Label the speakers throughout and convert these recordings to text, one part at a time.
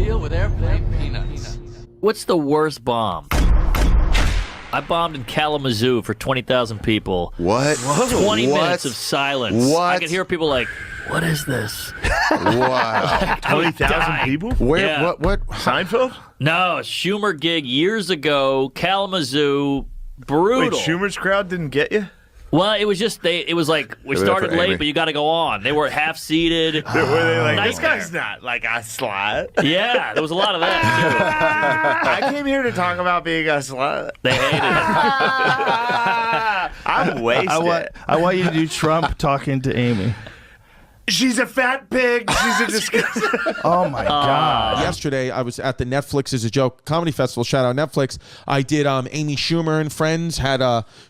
Speaker 1: deal with airplane peanuts.
Speaker 2: What's the worst bomb? I bombed in Kalamazoo for 20,000 people.
Speaker 3: What?
Speaker 2: 20 minutes of silence.
Speaker 3: What?
Speaker 2: I could hear people like, what is this?
Speaker 3: Wow.
Speaker 4: 20,000 people?
Speaker 3: Where?
Speaker 2: Yeah.
Speaker 3: What?
Speaker 4: Seinfeld?
Speaker 2: No, a Schumer gig years ago, Kalamazoo, brutal.
Speaker 4: Wait, Schumer's crowd didn't get you?
Speaker 2: Well, it was just, it was like, we
Speaker 3: They were
Speaker 2: started
Speaker 3: for Amy.
Speaker 2: late, but you got to go on. They were half-seated.
Speaker 4: Were they like,
Speaker 2: Nightmare.
Speaker 4: this guy's not like a slut?
Speaker 2: Yeah, there was a lot of that,
Speaker 4: I came here to talk about being a slut.
Speaker 2: too. They hated it.
Speaker 4: I'm wasted.
Speaker 5: I want you to do Trump talking to Amy.
Speaker 4: She's a fat pig. She's a disgusting.
Speaker 5: Oh my God.
Speaker 6: Yesterday, I was at the Netflix is a Joke comedy festival. Shout out Netflix. I did Amy Schumer and Friends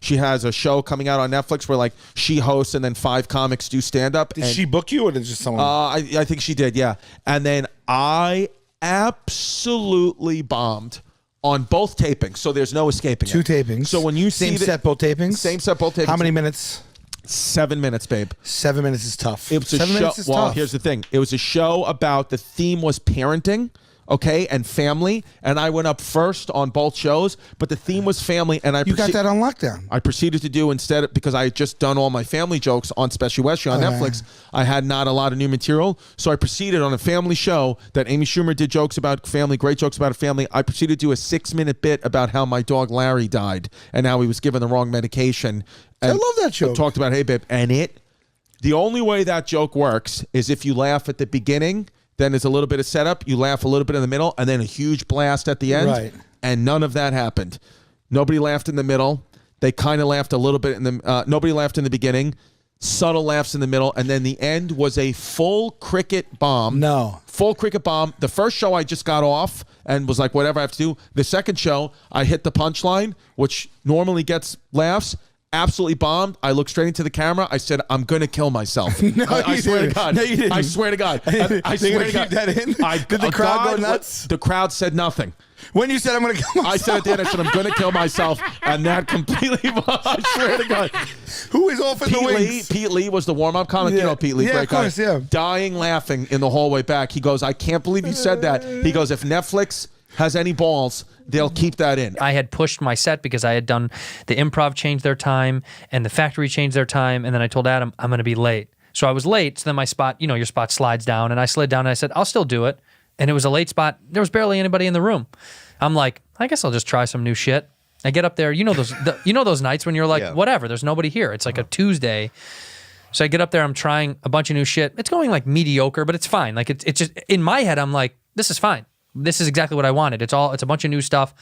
Speaker 6: she has a show coming out on Netflix where like she hosts and then 5 comics do stand up.
Speaker 7: Did she book you or did just someone?
Speaker 6: I think she did, yeah. And then I absolutely bombed on both tapings, so there's no escaping
Speaker 7: Two
Speaker 6: it.
Speaker 7: tapings.
Speaker 6: So when you
Speaker 7: same
Speaker 6: see
Speaker 7: set, both tapings.
Speaker 6: same set, both tapings.
Speaker 7: How many minutes?
Speaker 6: 7 minutes, babe.
Speaker 7: 7 minutes is tough.
Speaker 6: It was a
Speaker 7: 7
Speaker 6: show.
Speaker 7: minutes is
Speaker 6: Well,
Speaker 7: tough.
Speaker 6: here's the thing. It was a show about the theme was parenting, okay, and family. And I went up first on both shows, but the theme was family. And
Speaker 7: You got that on lockdown.
Speaker 6: I proceeded to do instead because I had just done all my family jokes on Special Westry on Netflix. I had not a lot of new material, so I proceeded on a family show that Amy Schumer did jokes about family, great jokes about a family. I proceeded to do a 6-minute bit about how my dog Larry died and how he was given the wrong medication. And
Speaker 7: I love that joke.
Speaker 6: Talked about, hey babe, and the only way that joke works is if you laugh at the beginning, then there's a little bit of setup, you laugh a little bit in the middle, and then a huge blast at the end.
Speaker 7: Right.
Speaker 6: And none of that happened. Nobody laughed in the middle. They kind of laughed a little bit in the. Nobody laughed in the beginning. Subtle laughs in the middle, and then the end was a full cricket bomb.
Speaker 7: No.
Speaker 6: Full cricket bomb. The first show I just got off and was like, whatever I have to do. The second show, I hit the punchline, which normally gets laughs. Absolutely bombed. I looked straight into the camera. I said, I'm going to kill myself. I swear to God.
Speaker 7: No, you didn't.
Speaker 6: I swear to God. I
Speaker 7: They
Speaker 6: swear
Speaker 7: gonna
Speaker 6: to God.
Speaker 7: keep that in? Did the crowd go nuts?
Speaker 6: The crowd said nothing.
Speaker 7: When you said I'm going to kill myself.
Speaker 6: I said at the end, I said, I'm going to kill myself. And that completely, I swear to God.
Speaker 7: Who is off in the wings?
Speaker 6: Pete Lee was the warm-up comic.
Speaker 7: Yeah.
Speaker 6: You know Pete Lee,
Speaker 7: Yeah,
Speaker 6: great
Speaker 7: of course,
Speaker 6: guy.
Speaker 7: yeah.
Speaker 6: Dying laughing in the hallway back. He goes, I can't believe you said that. He goes, if Netflix has any balls, they'll keep that in.
Speaker 8: I had pushed my set because I had done the improv changed their time and the factory changed their time. And then I told Adam, I'm going to be late. So I was late. So then my spot, your spot slides down. And I slid down and I said, I'll still do it. And it was a late spot. There was barely anybody in the room. I'm like, I guess I'll just try some new shit. I get up there. You know those nights when you're like, whatever, there's nobody here. It's like a Tuesday. So I get up there. I'm trying a bunch of new shit. It's going like mediocre, but it's fine. Like it's just in my head. I'm like, this is fine. This is exactly what I wanted. It's a bunch of new stuff.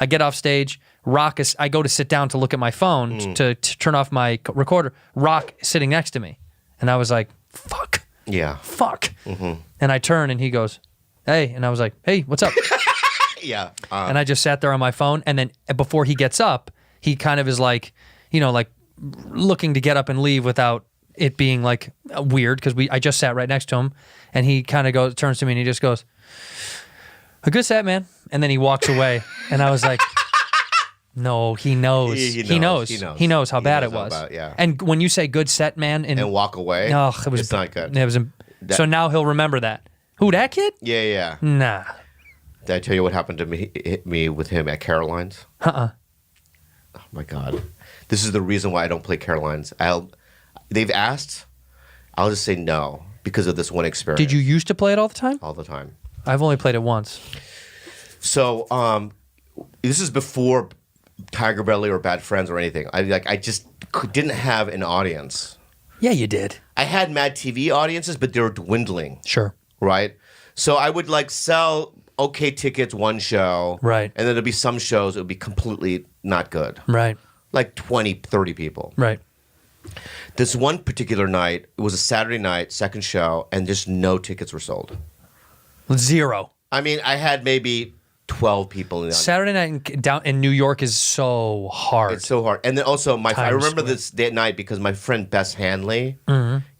Speaker 8: I get off stage. I go to sit down to look at my phone to turn off my recorder. Rock sitting next to me. And I was like, fuck.
Speaker 3: Yeah.
Speaker 8: Fuck. Mm-hmm. And I turn and he goes, hey. And I was like, hey, what's up?
Speaker 3: Yeah.
Speaker 8: And I just sat there on my phone. And then before he gets up, he kind of is like, like looking to get up and leave without it being like weird because I just sat right next to him. And he kind of turns to me and he just goes, a good set, man. And then he walks away. And I was like, no, he knows. He knows how bad it was.
Speaker 3: Yeah.
Speaker 8: And when you say good set, man.
Speaker 3: And walk away.
Speaker 8: No, it was
Speaker 3: it's not good.
Speaker 8: It was, so now he'll remember that. Who, that kid?
Speaker 3: Yeah.
Speaker 8: Nah.
Speaker 3: Did I tell you what happened to me with him at Caroline's? Oh my God. This is the reason why I don't play Caroline's. They've asked. I'll just say no because of this one experience.
Speaker 8: Did you used to play it all the time?
Speaker 3: All the time.
Speaker 8: I've only played it once.
Speaker 3: So this is before Tiger Belly or Bad Friends or anything. I just didn't have an audience.
Speaker 8: Yeah, you did.
Speaker 3: I had Mad TV audiences, but they were dwindling.
Speaker 8: Sure.
Speaker 3: Right? So I would sell okay tickets one show.
Speaker 8: Right.
Speaker 3: And then there'd be some shows it would be completely not good.
Speaker 8: Right.
Speaker 3: Like 20, 30 people.
Speaker 8: Right.
Speaker 3: This one particular night, it was a Saturday night, second show, and just no tickets were sold.
Speaker 8: Zero.
Speaker 3: I mean, I had maybe 12 people in the audience.
Speaker 8: Saturday night down in New York is so hard.
Speaker 3: It's so hard. And then also, I remember
Speaker 8: Square.
Speaker 3: that night because my friend Bess Hanley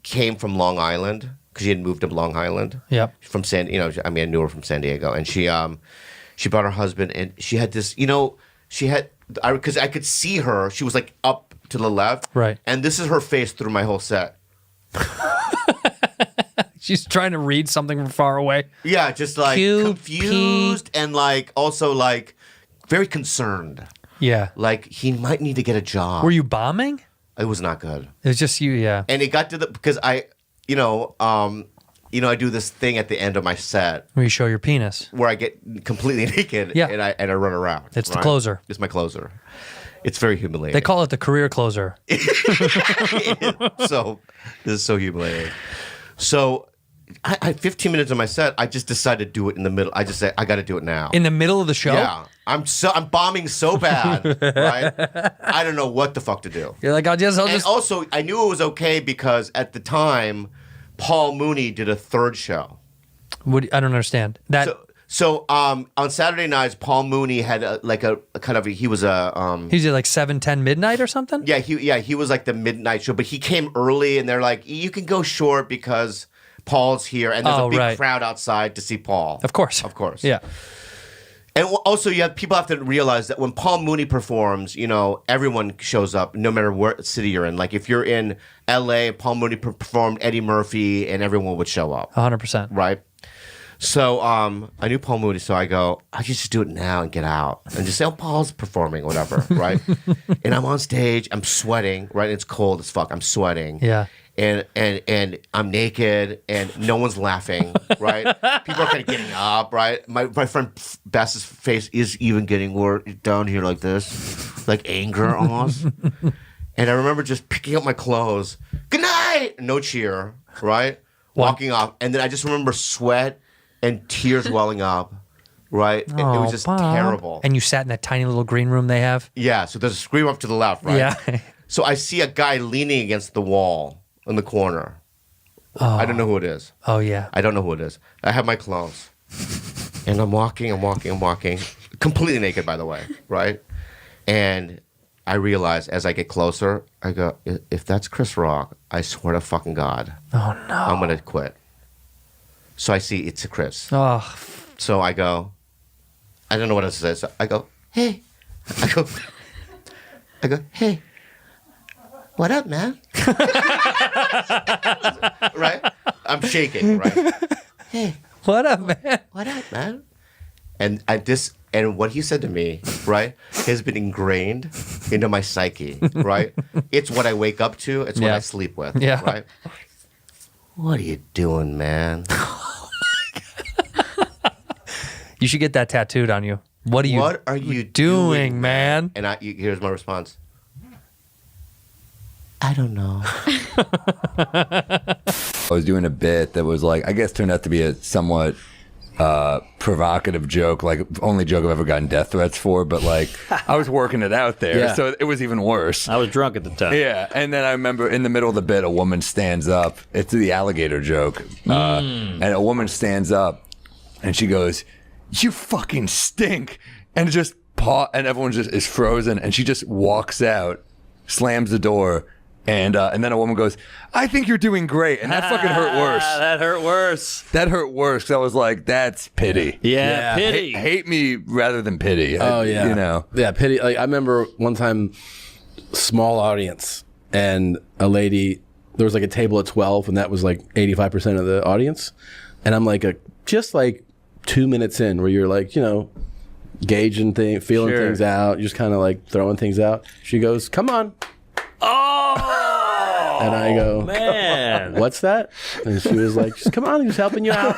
Speaker 3: came from Long Island because she had moved to Long Island.
Speaker 8: Yep.
Speaker 3: From I knew her from San Diego, and she brought her husband, and she had this, because I could see her. She was like up to the left,
Speaker 8: right?
Speaker 3: And this is her face through my whole set.
Speaker 8: She's trying to read something from far away.
Speaker 3: Yeah, just like confused and like also like very concerned.
Speaker 8: Yeah.
Speaker 3: Like he might need to get a job.
Speaker 8: Were you bombing?
Speaker 3: It was not good.
Speaker 8: It was just you, yeah.
Speaker 3: And it got to because I do this thing at the end of my set
Speaker 8: Where you show your penis.
Speaker 3: where I get completely naked
Speaker 8: Yeah.
Speaker 3: and I run around.
Speaker 8: It's the closer.
Speaker 3: It's my closer. It's very humiliating.
Speaker 8: They call it the career closer.
Speaker 3: So this is so humiliating. So I 15 minutes of my set, I just decided to do it in the middle. I just said I got to do it now.
Speaker 8: In the middle of the show?
Speaker 3: Yeah. I'm bombing so bad, right? I don't know what the fuck to do.
Speaker 8: You're like, I'll just.
Speaker 3: And also, I knew it was okay because at the time, Paul Mooney did a third show.
Speaker 8: I don't understand.
Speaker 3: So on Saturday nights, Paul Mooney had he was a
Speaker 8: He did like 7:10 midnight or something?
Speaker 3: Yeah, he was like the midnight show, but he came early and they're like, you can go short because Paul's here and there's a big crowd outside to see Paul.
Speaker 8: Of course.
Speaker 3: Yeah. And also, people have to realize that when Paul Mooney performs, everyone shows up, no matter what city you're in. Like if you're in L.A., Paul Mooney performed Eddie Murphy, and everyone would show up.
Speaker 8: 100%.
Speaker 3: Right. So I knew Paul Mooney, so I go, I should just do it now and get out and just say, oh, Paul's performing, whatever, right? And I'm on stage, I'm sweating, right? It's cold as fuck. I'm sweating.
Speaker 8: Yeah.
Speaker 3: And I'm naked and no one's laughing, right? People are kind of getting up, right? My friend Bess's face is even getting down here like this, like anger almost. And I remember just picking up my clothes. Good night! No cheer, right? Walking off. And then I just remember sweat and tears welling up, right? It was just terrible.
Speaker 8: And you sat in that tiny little green room they have?
Speaker 3: Yeah, so there's a screen up to the left, right?
Speaker 8: Yeah.
Speaker 3: So I see a guy leaning against the wall in the corner. I don't know who it is.
Speaker 8: Oh, yeah.
Speaker 3: I don't know who it is. I have my clothes. And I'm walking. Completely naked, by the way, right? And I realize as I get closer, I go, if that's Chris Rock, I swear to fucking God.
Speaker 8: Oh, no.
Speaker 3: I'm going to quit. So I see it's a Chris.
Speaker 8: Oh.
Speaker 3: So I go, I don't know what else to say. So I go, hey. I go, hey. What up, man? Right? I'm shaking, right? Hey.
Speaker 8: What up, man?
Speaker 3: What up, man? And what he said to me, right, has been ingrained into my psyche, right? It's what I wake up to. It's what I sleep with, right? What are you doing, man?
Speaker 8: You should get that tattooed on you. What are you doing, man?
Speaker 3: And here's my response. I don't know.
Speaker 9: I was doing a bit that was like, I guess turned out to be a somewhat provocative joke, like only joke I've ever gotten death threats for, but like I was working it out there, so it was even worse.
Speaker 2: I was drunk at the time.
Speaker 9: Yeah, and then I remember in the middle of the bit, a woman stands up. It's the alligator joke. And a woman stands up and she goes, "You fucking stink." And it just and everyone just is frozen, and she just walks out, slams the door. And then a woman goes, "I think you're doing great," and that fucking hurt worse.
Speaker 2: That hurt worse.
Speaker 9: That hurt worse. I was like, "That's pity."
Speaker 2: Yeah, pity.
Speaker 9: Hate me rather than pity.
Speaker 10: Yeah, pity. Like I remember one time, small audience, and a lady. There was like a table at 12, and that was like 85% of the audience. And I'm like just 2 minutes in, where you're like, gauging things, feeling things out, just kind of like throwing things out. She goes, "Come on."
Speaker 2: Oh!
Speaker 10: And I go,
Speaker 2: man,
Speaker 10: what's that? And she was like, "Just come on, he's helping you out."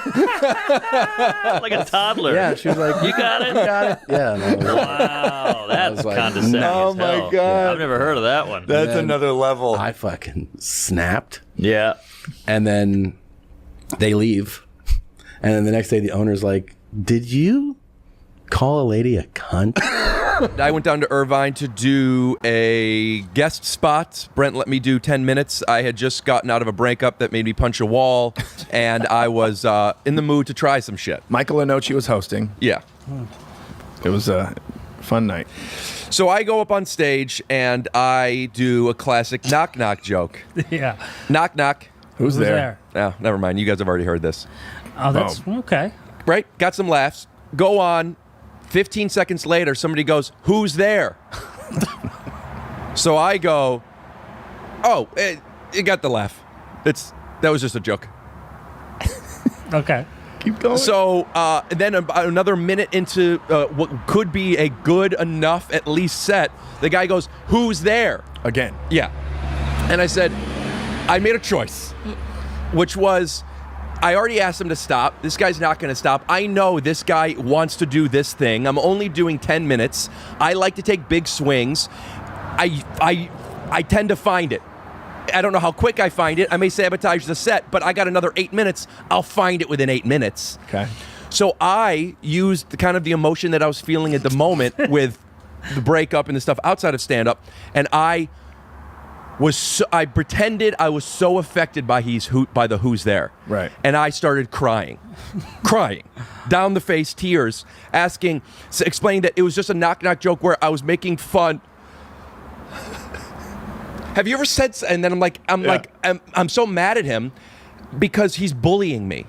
Speaker 2: Like a toddler.
Speaker 10: Yeah, she was like,
Speaker 2: "You got it?
Speaker 10: You got it." Yeah. And I was like,
Speaker 2: wow, that's
Speaker 10: like,
Speaker 2: condescending.
Speaker 9: Oh my
Speaker 2: God.
Speaker 9: God.
Speaker 2: I've never heard of that one.
Speaker 9: That's another level.
Speaker 10: I fucking snapped.
Speaker 2: Yeah.
Speaker 10: And then they leave. And then the next day, the owner's like, "Did you call a lady a cunt?"
Speaker 11: I went down to Irvine to do a guest spot. Brent let me do 10 minutes. I had just gotten out of a breakup that made me punch a wall, and I was in the mood to try some shit.
Speaker 5: Michael Anochi was hosting.
Speaker 11: Yeah.
Speaker 5: It was a fun night.
Speaker 11: So I go up on stage, and I do a classic knock-knock joke.
Speaker 8: Yeah.
Speaker 11: Knock, knock.
Speaker 5: Who's there?
Speaker 11: Oh, never mind. You guys have already heard this.
Speaker 8: Oh, that's okay.
Speaker 11: Right? Got some laughs. Go on. 15 seconds later, somebody goes, "Who's there?" So I go, "Oh, it got the laugh. That was just a joke."
Speaker 5: Okay. Keep going.
Speaker 11: So then about another minute into what could be a good enough at least set, the guy goes, "Who's there?"
Speaker 5: Again.
Speaker 11: Yeah. And I said, I made a choice, which was, I already asked him to stop. This guy's not going to stop. I know this guy wants to do this thing. I'm only doing 10 minutes. I like to take big swings. I tend to find it. I don't know how quick I find it. I may sabotage the set, but I got another 8 minutes. I'll find it within 8 minutes.
Speaker 5: Okay.
Speaker 11: So I used the emotion that I was feeling at the moment with the breakup and the stuff outside of stand-up, and I pretended I was so affected by the who's there.
Speaker 5: Right.
Speaker 11: And I started crying down the face, tears, explaining that it was just a knock-knock joke where I was making fun. Have you ever said? And then I'm so mad at him because he's bullying me.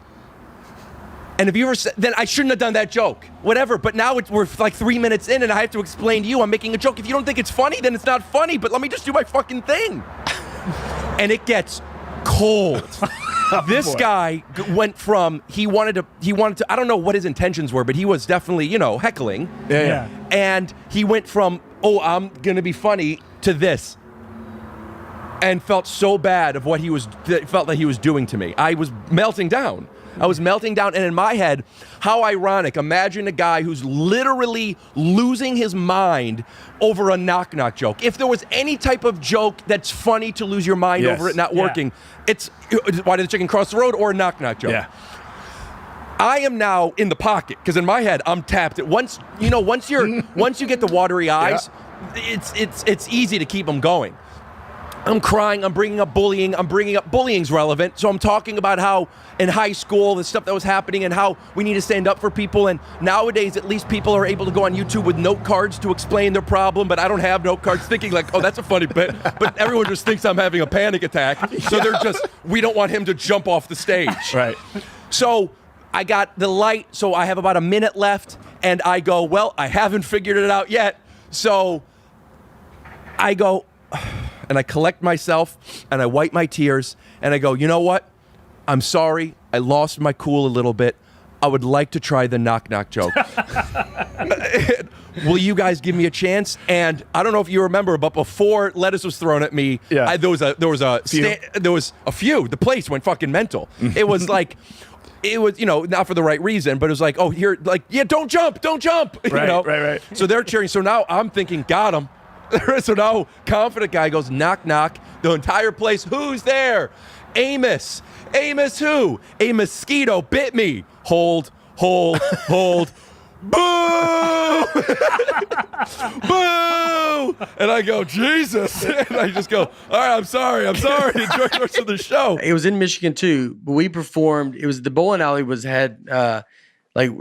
Speaker 11: And have you ever said? Then I shouldn't have done that joke. Whatever. But now we're like 3 minutes in, and I have to explain to you I'm making a joke. If you don't think it's funny, then it's not funny. But let me just do my fucking thing. And it gets cold. This guy went from he wanted to. I don't know what his intentions were, but he was definitely heckling.
Speaker 5: Yeah.
Speaker 11: And he went from I'm gonna be funny to this. And felt so bad of what felt that he was doing to me. I was melting down. And in my head, how ironic. Imagine a guy who's literally losing his mind over a knock-knock joke. If there was any type of joke that's funny to lose your mind over it not working, it's why did the chicken cross the road or a knock-knock joke.
Speaker 5: Yeah.
Speaker 11: I am now in the pocket because in my head I'm tapped. Once you get the watery eyes, it's easy to keep them going. I'm crying, I'm bringing up bullying, bullying's relevant, so I'm talking about how in high school, the stuff that was happening and how we need to stand up for people, and nowadays at least people are able to go on YouTube with note cards to explain their problem, but I don't have note cards thinking like, oh, that's a funny bit, but everyone just thinks I'm having a panic attack, so we don't want him to jump off the stage.
Speaker 5: Right.
Speaker 11: So I got the light, so I have about a minute left, and I go, well, I haven't figured it out yet, so I go... And I collect myself, and I wipe my tears, and I go, you know what? I'm sorry. I lost my cool a little bit. I would like to try the knock-knock joke. Will you guys give me a chance? And I don't know if you remember, but before lettuce was thrown at me, there was a few. The place went fucking mental. It was like... It was, not for the right reason, but it was like, oh, here, like, yeah, don't jump.
Speaker 5: Right.
Speaker 11: So they're cheering. So now I'm thinking, got him. So now confident guy goes, knock, knock. The entire place, who's there? Amos. Amos who? A mosquito bit me. Hold. Boo! Boo! And I go, Jesus. And I just go, all right, I'm sorry. Enjoy the rest of the show.
Speaker 12: It was in Michigan too, but we performed. It was the bowling alley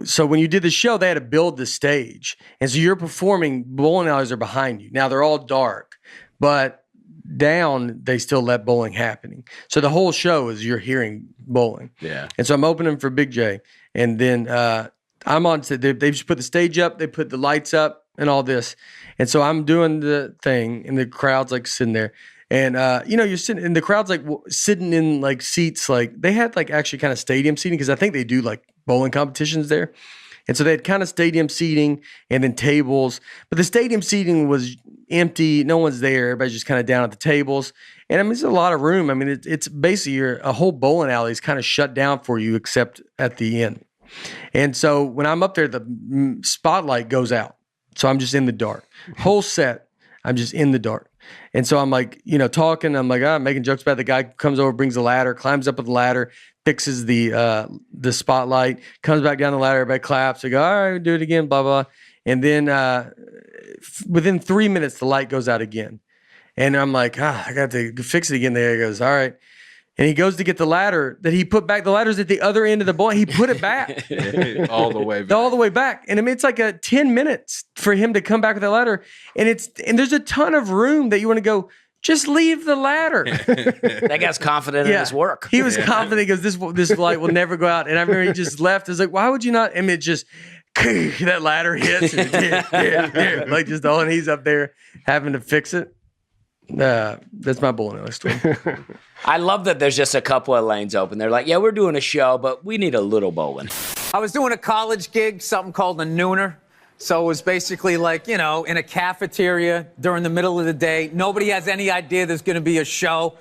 Speaker 12: so when you did the show, they had to build the stage. And so you're performing, bowling alleys are behind you. Now they're all dark, but down, they still let bowling happening. So the whole show is you're hearing bowling.
Speaker 10: Yeah.
Speaker 12: And so I'm opening for Big J. And then I'm on, they just put the stage up, they put the lights up and all this. And so I'm doing the thing and the crowd's like sitting there. And, you're sitting, and the crowd's like sitting in like seats, like they had like actually kind of stadium seating because I think they do like bowling competitions there. And so they had kind of stadium seating and then tables. But the stadium seating was empty. No one's there. Everybody's just kind of down at the tables. And I mean, it's a lot of room. I mean, it's basically a whole bowling alley is kind of shut down for you except at the end. And so when I'm up there, the spotlight goes out. So I'm just in the dark. Whole set, I'm just in the dark. And so I'm like, talking. I'm like, making jokes about it. The guy comes over, brings the ladder, climbs up with the ladder, fixes the spotlight, comes back down the ladder. Everybody claps. I go, all right, do it again, blah, blah. And then within 3 minutes, the light goes out again. And I'm like, I got to fix it again. There he goes, all right. And he goes to get the ladder that he put back. The ladder's at the other end of the bowling. He put it back.
Speaker 10: All the way back.
Speaker 12: All the way back. And I mean, it's like 10 minutes for him to come back with that ladder. And there's a ton of room that you want to go, just leave the ladder.
Speaker 13: That guy's confident in his work.
Speaker 12: He was confident. He goes, this light will never go out. And I remember he just left. I was like, why would you not? I mean, it just, that ladder hits. And like just, and he's up there having to fix it. That's my bowling alley story.
Speaker 13: I love that there's just a couple of lanes open. They're like, yeah, we're doing a show, but we need a little bowling.
Speaker 14: I was doing a college gig, something called a nooner. So it was basically like, in a cafeteria during the middle of the day. Nobody has any idea there's going to be a show.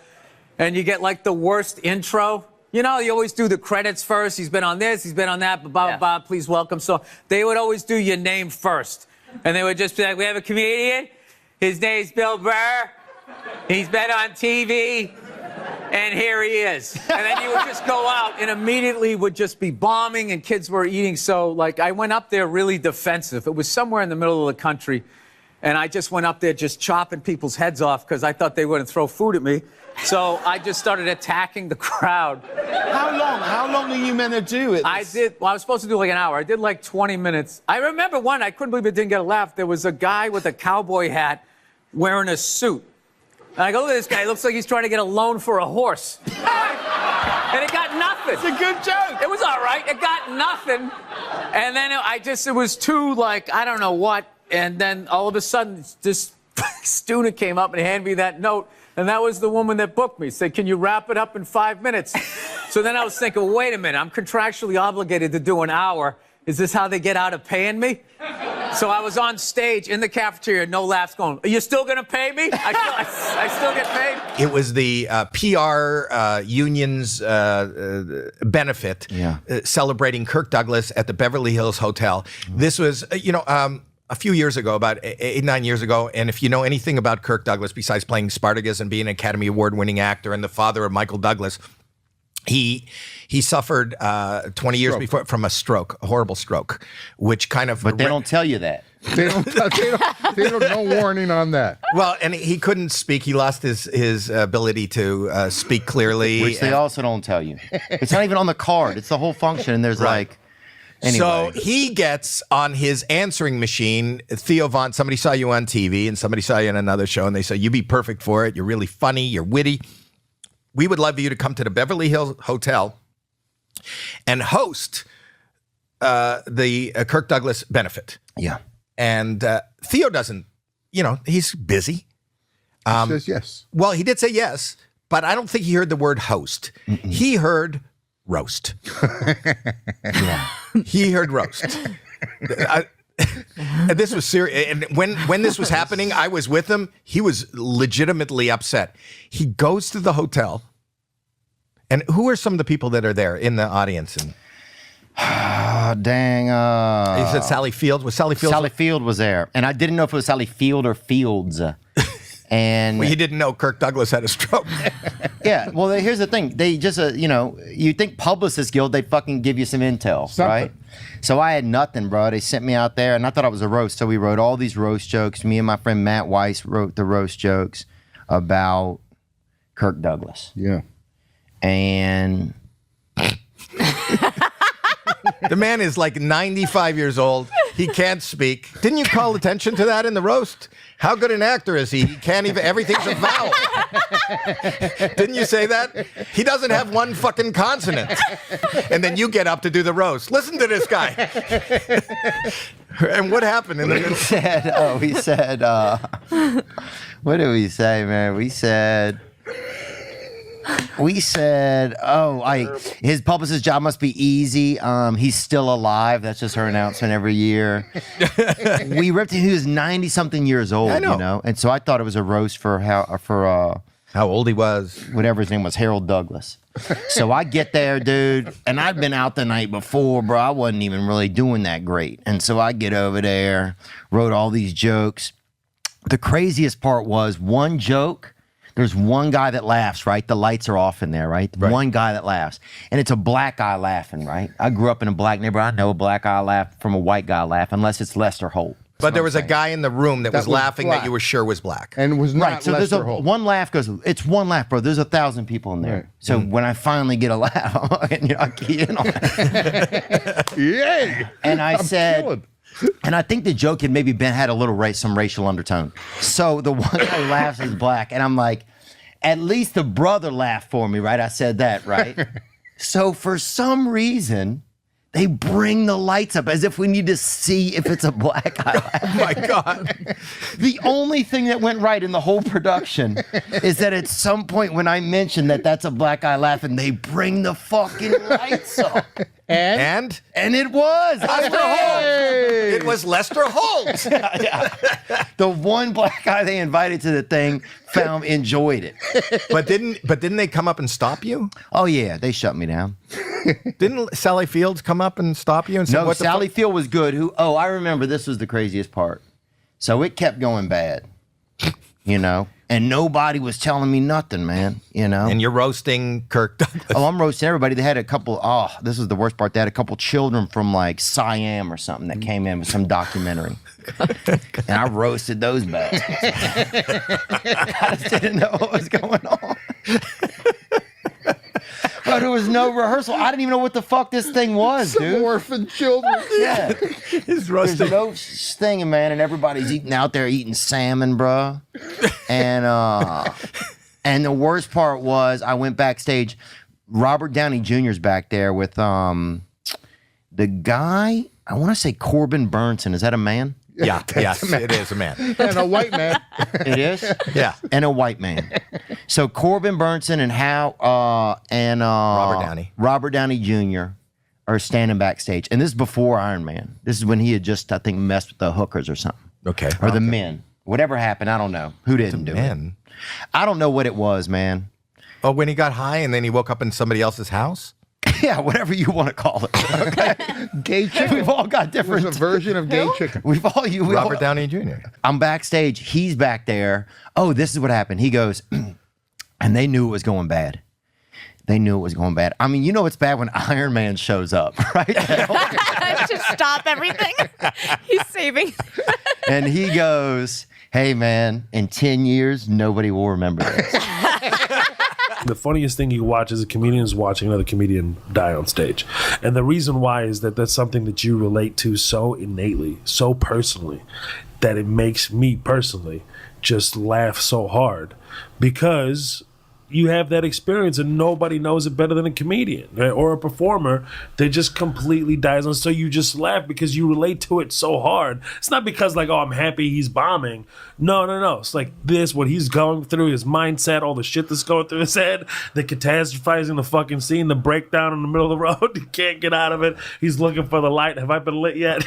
Speaker 14: And you get like the worst intro. You always do the credits first. He's been on this, he's been on that, blah, blah, blah, please welcome. So they would always do your name first. And they would just be like, we have a comedian. His name's Bill Burr. He's been on TV. And here he is. And then you would just go out and immediately would just be bombing and kids were eating. So, I went up there really defensive. It was somewhere in the middle of the country. And I just went up there just chopping people's heads off because I thought they wouldn't throw food at me. So I just started attacking the crowd.
Speaker 7: How long are you meant to do it?
Speaker 14: I was supposed to do like an hour. I did like 20 minutes. I remember one, I couldn't believe it didn't get a laugh. There was a guy with a cowboy hat wearing a suit. And I go, look at this guy. It looks like he's trying to get a loan for a horse. And it got nothing.
Speaker 7: It's a good joke.
Speaker 14: It was all right. It got nothing. And then it was too, I don't know what. And then all of a sudden, this student came up and handed me that note. And that was the woman that booked me. Said, can you wrap it up in 5 minutes? So then I was thinking, well, wait a minute. I'm contractually obligated to do an hour. Is this how they get out of paying me? So I was on stage in the cafeteria, no laughs, going, are you still going to pay me? I still get paid?
Speaker 15: It was the PR union's benefit celebrating Kirk Douglas at the Beverly Hills Hotel. This was, a few years ago, about 8-9 years ago. And if you know anything about Kirk Douglas, besides playing Spartacus and being an Academy Award-winning actor and the father of Michael Douglas, he suffered 20 years before from a stroke, a horrible stroke, which kind of.
Speaker 16: But they don't tell you that.
Speaker 7: They don't no warning on that.
Speaker 15: Well, and he couldn't speak. He lost his ability to speak clearly,
Speaker 16: which they also don't tell you. It's not even on the card. It's the whole function. And there's anyway.
Speaker 15: So he gets on his answering machine. Theo Von, somebody saw you on TV, and somebody saw you in another show, and they say you'd be perfect for it. You're really funny. You're witty. We would love you to come to the Beverly Hills Hotel and host the Kirk Douglas benefit.
Speaker 16: Yeah.
Speaker 15: And Theo doesn't, he's busy.
Speaker 7: He says yes.
Speaker 15: Well, he did say yes, but I don't think he heard the word host. Mm-mm. He heard roast.
Speaker 16: Yeah.
Speaker 15: He heard roast. And this was serious. And when this was happening, I was with him. He was legitimately upset. He goes to the hotel. And who are some of the people that are there in the audience? And
Speaker 16: dang.
Speaker 15: He said Sally Field. Was Sally Field?
Speaker 16: Sally Field was there. And I didn't know if it was Sally Field or Fields. And
Speaker 15: well, he didn't know Kirk Douglas had a stroke.
Speaker 16: Yeah. Well, here's the thing. They just, you think Publicists Guild, they fucking give you some intel, right? So I had nothing, bro. They sent me out there, and I thought I was a roast. So we wrote all these roast jokes. Me and my friend Matt Weiss wrote the roast jokes about Kirk Douglas.
Speaker 7: Yeah.
Speaker 16: And
Speaker 15: the man is like 95 years old. He can't speak. Didn't you call attention to that in the roast? How good an actor is he? He can't even, everything's a vowel. Didn't you say that? He doesn't have one fucking consonant. And then you get up to do the roast. Listen to this guy. And what happened? In the
Speaker 16: we said, what did we say, man? We said, his publicist's job must be easy. He's still alive. That's just her announcement every year. We ripped him. He was 90-something years old, and so I thought it was a roast for how
Speaker 15: old he was.
Speaker 16: Whatever his name was, Harold Douglas. So I get there, dude, and I'd been out the night before, bro. I wasn't even really doing that great. And so I get over there, wrote all these jokes. The craziest part was one joke. There's one guy that laughs, right? The lights are off in there, right? One guy that laughs. And it's a black guy laughing, right? I grew up in a black neighborhood. I know a black guy laugh from a white guy laugh, unless it's Lester Holt.
Speaker 15: But there was a guy in the room that was laughing black. That you were sure was black.
Speaker 7: And was not
Speaker 16: right. So
Speaker 7: Lester
Speaker 16: there's
Speaker 7: Holt.
Speaker 16: One laugh goes, it's one laugh, bro. There's 1,000 people in there. Right. So when I finally get a laugh, I key in on it.
Speaker 7: Yay!
Speaker 16: And I said... And I think the joke had maybe had a little some racial undertone. So the one guy laughs is black, and I'm like, at least the brother laughed for me, right? I said that, right? So for some reason, They bring the lights up as if we need to see if it's a black eye laugh.
Speaker 15: Oh my God.
Speaker 16: The only thing that went right in the whole production is that at some point when I mentioned that that's a black eye laugh, and they bring the fucking lights up.
Speaker 15: And
Speaker 16: it was
Speaker 15: Lester Holt. It was Lester Holt.
Speaker 16: Yeah. The one black guy they invited to the thing enjoyed it.
Speaker 15: But didn't they come up and stop you?
Speaker 16: Oh yeah, they shut me down.
Speaker 15: Didn't Sally Fields come up and stop you and say,
Speaker 16: No,
Speaker 15: what the
Speaker 16: Sally Field was good. I remember this was the craziest part. So it kept going bad, and nobody was telling me nothing, man,
Speaker 15: And you're roasting Kirk Douglas.
Speaker 16: Oh, I'm roasting everybody. They had a couple, this was the worst part. They had a couple children from like Siam or something that came in with some documentary. And I roasted those bastards. I just didn't know what was going on. But there was no rehearsal. I didn't even know what the fuck this thing was, dude.
Speaker 7: Some orphan children.
Speaker 16: Yeah.
Speaker 15: He's roasting.
Speaker 16: There's no thing, man, and everybody's out there eating salmon, bro. And the worst part was I went backstage. Robert Downey Jr.'s back there with the guy, I want to say Corbin Burnson. Is that a man?
Speaker 15: Yeah, yes, it is a man.
Speaker 7: And a white man.
Speaker 16: It is?
Speaker 15: Yeah.
Speaker 16: And a white man. So Corbin Burnson and Robert Downey Jr. are standing backstage. And this is before Iron Man. This is when he had just, I think, messed with the hookers or something.
Speaker 15: Okay.
Speaker 16: Or the men. Whatever happened, I don't know. Who didn't do it? I don't know what it was, man.
Speaker 15: Oh, when he got high and then he woke up in somebody else's house?
Speaker 16: Yeah, whatever you want to call it. Okay?
Speaker 7: Gay chicken.
Speaker 16: We've all got different.
Speaker 7: There's a version of gay chicken.
Speaker 15: Robert Downey Jr.
Speaker 16: I'm backstage. He's back there. Oh, this is what happened. He goes, and they knew it was going bad. They knew it was going bad. I mean, it's bad when Iron Man shows up, right?
Speaker 17: To stop everything. He's saving.
Speaker 16: And he goes, hey, man, in 10 years, nobody will remember this.
Speaker 18: The funniest thing you watch as a comedian is watching another comedian die on stage. And the reason why is that that's something that you relate to so innately, so personally, that it makes me personally just laugh so hard because you have that experience and nobody knows it better than a comedian, right? Or a performer that just completely dies on. So you just laugh because you relate to it so hard. It's not because like, oh, I'm happy he's bombing. No. It's like this, what he's going through, his mindset, all the shit that's going through his head, the catastrophizing the fucking scene, the breakdown in the middle of the road. He can't get out of it. He's looking for the light. Have I been lit yet?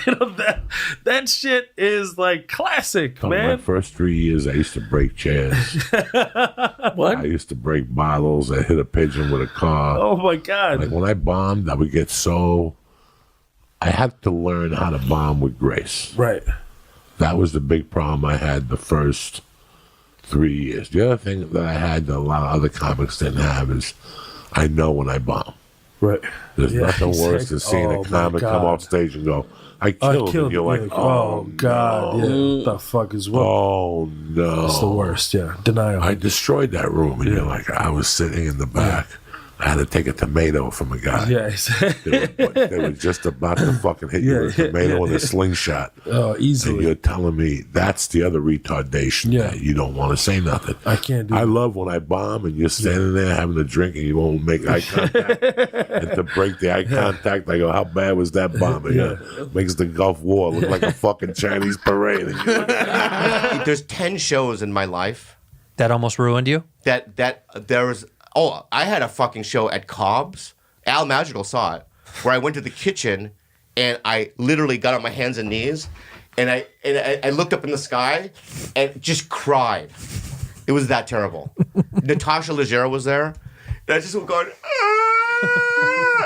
Speaker 18: That shit is like classic, man.
Speaker 19: My first 3 years, I used to break chairs.
Speaker 18: What?
Speaker 19: I used to break bottles. I hit a pigeon with a car.
Speaker 18: Oh my God.
Speaker 19: Like when I bombed, I would get I had to learn how to bomb with grace.
Speaker 18: Right.
Speaker 19: That was the big problem I had the first 3 years. The other thing that I had that a lot of other comics didn't have is I know when I bomb.
Speaker 18: Right.
Speaker 19: There's nothing worse than seeing a comic come off stage and go, I killed him. You're like, oh,
Speaker 18: God,
Speaker 19: no.
Speaker 18: yeah. What the fuck is wrong?
Speaker 19: Oh, no.
Speaker 18: It's the worst, yeah. Denial.
Speaker 19: I destroyed that room, and you're like, I was sitting in the back. I had to take a tomato from a guy.
Speaker 18: Yes.
Speaker 19: They were just about to fucking hit you with a tomato and a slingshot.
Speaker 18: Oh, easily.
Speaker 19: And you're telling me that's the other retardation that you don't want to say nothing.
Speaker 18: I can't do
Speaker 19: I love when I bomb and you're standing there having a drink and you won't make eye contact. And to break the eye contact, I go, how bad was that bombing? Makes the Gulf War look like a fucking Chinese parade. And you're like,
Speaker 3: There's 10 shows in my life
Speaker 8: that almost ruined you.
Speaker 3: That there was. Oh, I had a fucking show at Cobb's. Al Madrigal saw it, where I went to the kitchen and I literally got on my hands and knees and I looked up in the sky and just cried. It was that terrible. Natasha Leggero was there. And I just was going,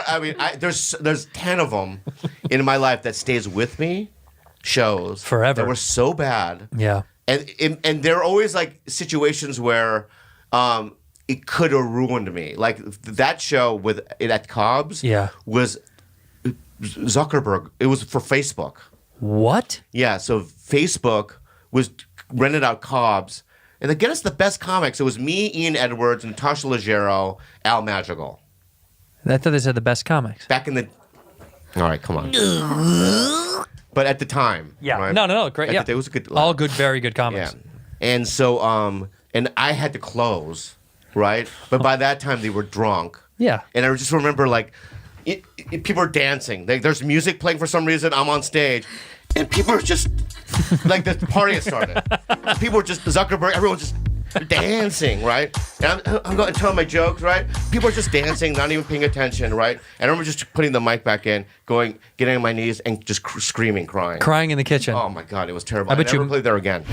Speaker 3: I mean, there's 10 of them in my life that stays with me, shows.
Speaker 8: Forever.
Speaker 3: That were so bad.
Speaker 8: Yeah.
Speaker 3: And there are always like situations where it could have ruined me. Like that show with it at Cobb's was Zuckerberg. It was for Facebook.
Speaker 8: What?
Speaker 3: Yeah, so Facebook was rented out Cobb's. And to get us the best comics, it was me, Ian Edwards, Natasha Leggero, Al Madrigal.
Speaker 8: I thought they said the best comics.
Speaker 3: Back in the... All right, come on. But at the time.
Speaker 8: Yeah.
Speaker 3: Right?
Speaker 8: No, great. Yeah.
Speaker 3: It was a good...
Speaker 8: All good, very good comics.
Speaker 3: Yeah. And so, and I had to close, right? But by that time, they were drunk.
Speaker 8: Yeah.
Speaker 3: And I just remember, like, people are dancing. There's music playing for some reason. I'm on stage, and people are just like the party has started. People are just Zuckerberg. Everyone's just dancing, right? And I'm going to tell my jokes, right? People are just dancing, not even paying attention, right? And I remember just putting the mic back in, getting on my knees, and just screaming, crying
Speaker 8: in the kitchen.
Speaker 3: Oh my God, it was terrible.
Speaker 8: I
Speaker 3: I
Speaker 8: bet
Speaker 3: never
Speaker 8: you
Speaker 3: played there again.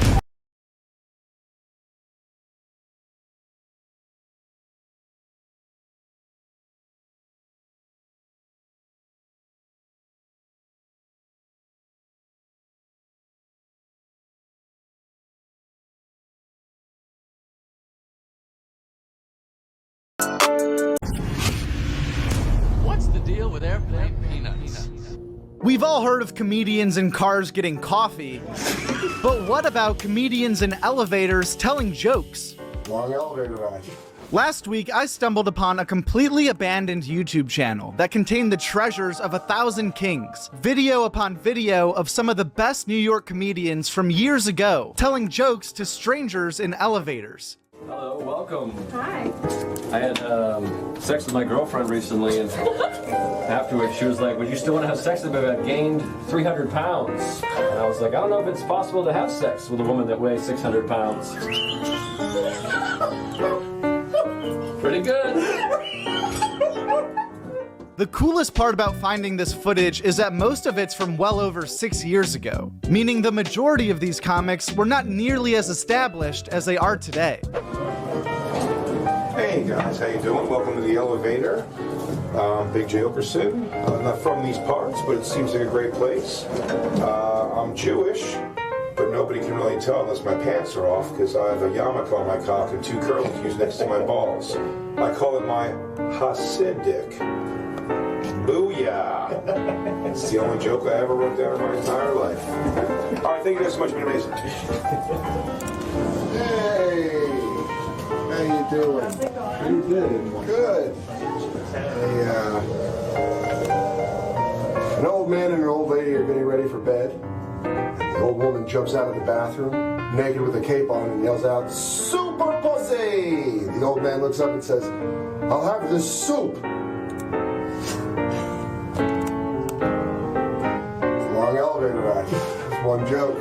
Speaker 1: What's the deal with airplane peanuts?
Speaker 20: We've all heard of comedians in cars getting coffee, but what about comedians in elevators telling jokes?
Speaker 21: Long elevator ride.
Speaker 20: Last week, I stumbled upon a completely abandoned YouTube channel that contained the treasures of 1,000 kings. Video upon video of some of the best New York comedians from years ago telling jokes to strangers in elevators.
Speaker 22: Hello, welcome.
Speaker 17: Hi.
Speaker 22: I had sex with my girlfriend recently, and afterwards she was like, would you still want to have sex with me? I've gained 300 pounds. And I was like, I don't know if it's possible to have sex with a woman that weighs 600 pounds. Pretty good.
Speaker 20: The coolest part about finding this footage is that most of it's from well over 6 years ago, meaning the majority of these comics were not nearly as established as they are today.
Speaker 21: Hey guys, how you doing? Welcome to the elevator. Big J. Okerson. Not from these parts, but it seems like a great place. I'm Jewish, but nobody can really tell unless my pants are off because I have a yarmulke on my cock and 2 curlicues next to my balls. I call it my Hasidic. Booyah! It's the only joke I ever wrote down in my entire life. All right, thank you guys so much. It's been amazing. Hey! How you doing? How's it going? Pretty good. Good. An old man and an old lady are getting ready for bed. The old woman jumps out of the bathroom, naked with a cape on, and yells out, "Super pussy!" The old man looks up and says, "I'll have this soup." Long elevator ride. That's one joke.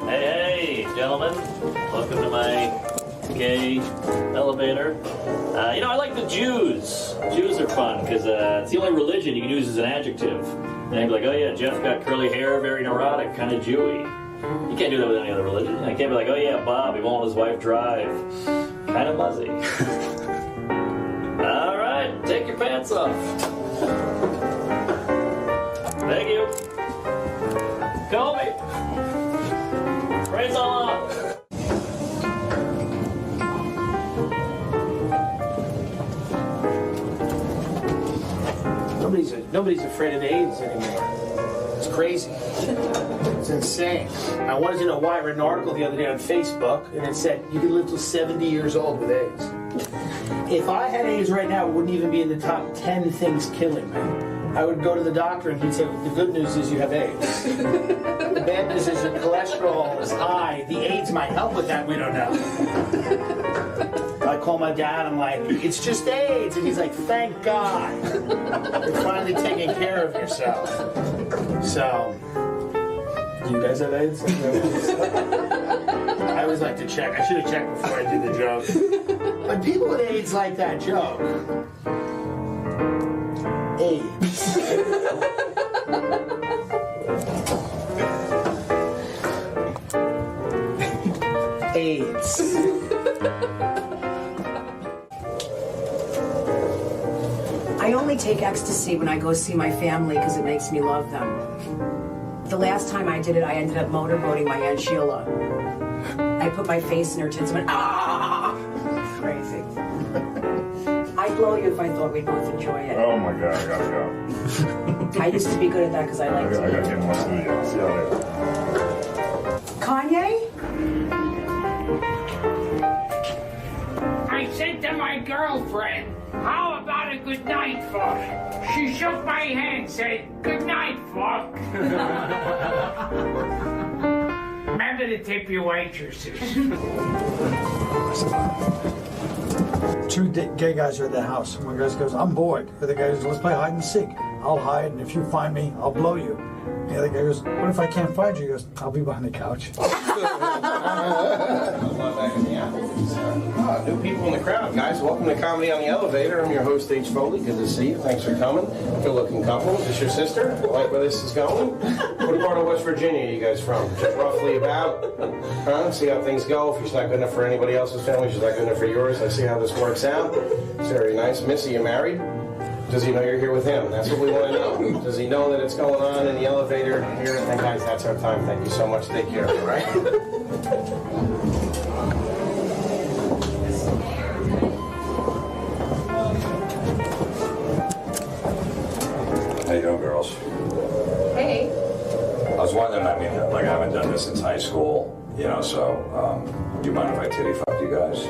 Speaker 2: Hey, gentlemen. Welcome to my gay elevator. I like the Jews. Jews are fun because it's the only religion you can use as an adjective. And they'd be like, oh yeah, Jeff got curly hair, very neurotic, kind of Jewy. You can't do that with any other religion. I can't be like, oh yeah, Bob, he won't let his wife drive. Kind of muzzy. All right, take your pants off. Thank you. Kobe. Praise Allah.
Speaker 23: Nobody's afraid of AIDS anymore. It's crazy. It's insane. I wanted to know why. I read an article the other day on Facebook, and it said you can live till 70 years old with AIDS. If I had AIDS right now, it wouldn't even be in the top 10 things killing me. I would go to the doctor and he'd say, the good news is you have AIDS. The bad news is your cholesterol is high. The AIDS might help with that, we don't know. I call my dad, I'm like, it's just AIDS. And he's like, thank God. You're finally taking care of yourself. So, do you guys have AIDS? I always like to check. I should have checked before I did the joke. But people with AIDS like that joke. AIDS. AIDS.
Speaker 24: I only take ecstasy when I go see my family because it makes me love them. The last time I did it, I ended up motorboating my Aunt Sheila. I put my face in her tits and went, ah! Crazy. I'd blow you if I thought we'd both enjoy it.
Speaker 25: Oh my God, I gotta go.
Speaker 24: I used to be good at that because I liked
Speaker 25: I gotta get in my studio. See you later.
Speaker 24: Kanye?
Speaker 26: I said to my girlfriend, how about a good night, fuck? She shook my hand, said, good night, fuck. Remember to tip your waitresses.
Speaker 4: Two gay guys are at the house. One guy goes, I'm bored. The other guy goes, let's play hide and seek. I'll hide, and if you find me, I'll blow you. The other guy goes, what if I can't find you? He goes, I'll be behind the couch.
Speaker 5: New people in the crowd, guys. Welcome to Comedy on the Elevator. I'm your host, H. Foley. Good to see you. Thanks for coming. Good-looking couple. Is this your sister? Like where this is going? What part of West Virginia are you guys from? Just roughly about? Huh? See how things go. If she's not good enough for anybody else's family, she's not good enough for yours. Let's see how this works out. It's very nice. Missy, you married? Does he know you're here with him? That's what we want to know. Does he know that it's going on in the elevator here? And guys, that's our time. Thank you so much. Take care, all right?
Speaker 6: How you doing, girls?
Speaker 9: Hey.
Speaker 6: I was wondering, I mean, like, I haven't done this since high school, you know, so, do you mind if I titty fuck you guys?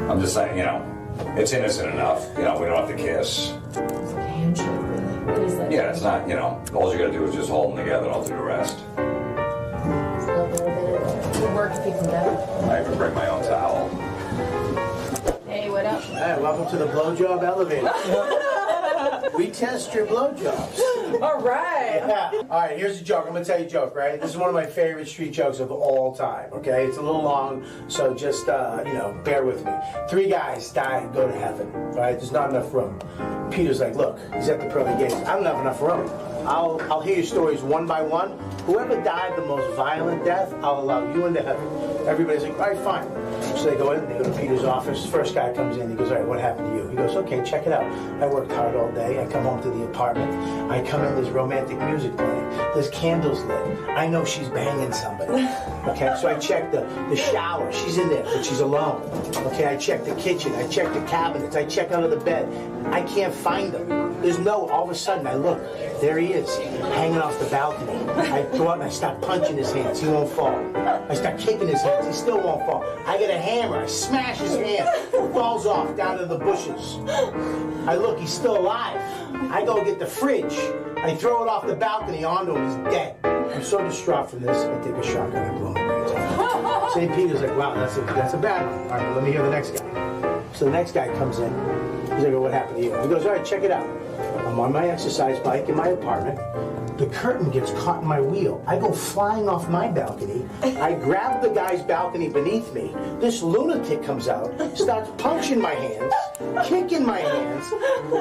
Speaker 6: I'm just saying, you know, it's innocent enough, you know, we don't have to kiss.
Speaker 9: Handshake, really? What is that?
Speaker 6: Yeah, it's not, you know, all you gotta do is just hold them together and I'll do the rest.
Speaker 9: It's a little bit of work if you can get it.
Speaker 6: I even bring my own towel.
Speaker 9: Hey, what up?
Speaker 23: Hey, welcome to the blowjob elevator. We test your blowjobs.
Speaker 9: All right.
Speaker 23: Yeah. All right, here's a joke. I'm going to tell you a joke, right? This is one of my favorite street jokes of all time, okay? It's a little long, so just, you know, bear with me. 3 guys die and go to heaven, right? There's not enough room. Peter's like, look, he's at the pearly gates. I don't have enough room. I'll hear your stories one by one. Whoever died the most violent death, I'll allow you into heaven. Everybody's like, all right, fine. So they go in, they go to Peter's office. First guy comes in, he goes, all right, what happened to you? He goes, okay, check it out. I worked hard all day. I come home to the apartment. I come in, there's romantic music playing. There's candles lit. I know she's banging somebody. Okay, so I check the shower. She's in there, but she's alone. Okay, I check the kitchen. I check the cabinets. I check under the bed. I can't find him. There's no, all of a sudden I look, there he is, hanging off the balcony. I go out and I start punching his hands, he won't fall. I start kicking his hands, he still won't fall. I get a hammer, I smash his hand, he falls off down to the bushes. I look, he's still alive. I go get the fridge, I throw it off the balcony onto him, he's dead. I'm so distraught from this, I take a shotgun and blow him right. St. Peter's like, wow, that's a bad one. All right, let me hear the next guy. So the next guy comes in, he's like, what happened to you? He goes, all right, check it out. I'm on my exercise bike in my apartment. The curtain gets caught in my wheel. I go flying off my balcony. I grab the guy's balcony beneath me. This lunatic comes out, starts punching my hands, kicking my hands.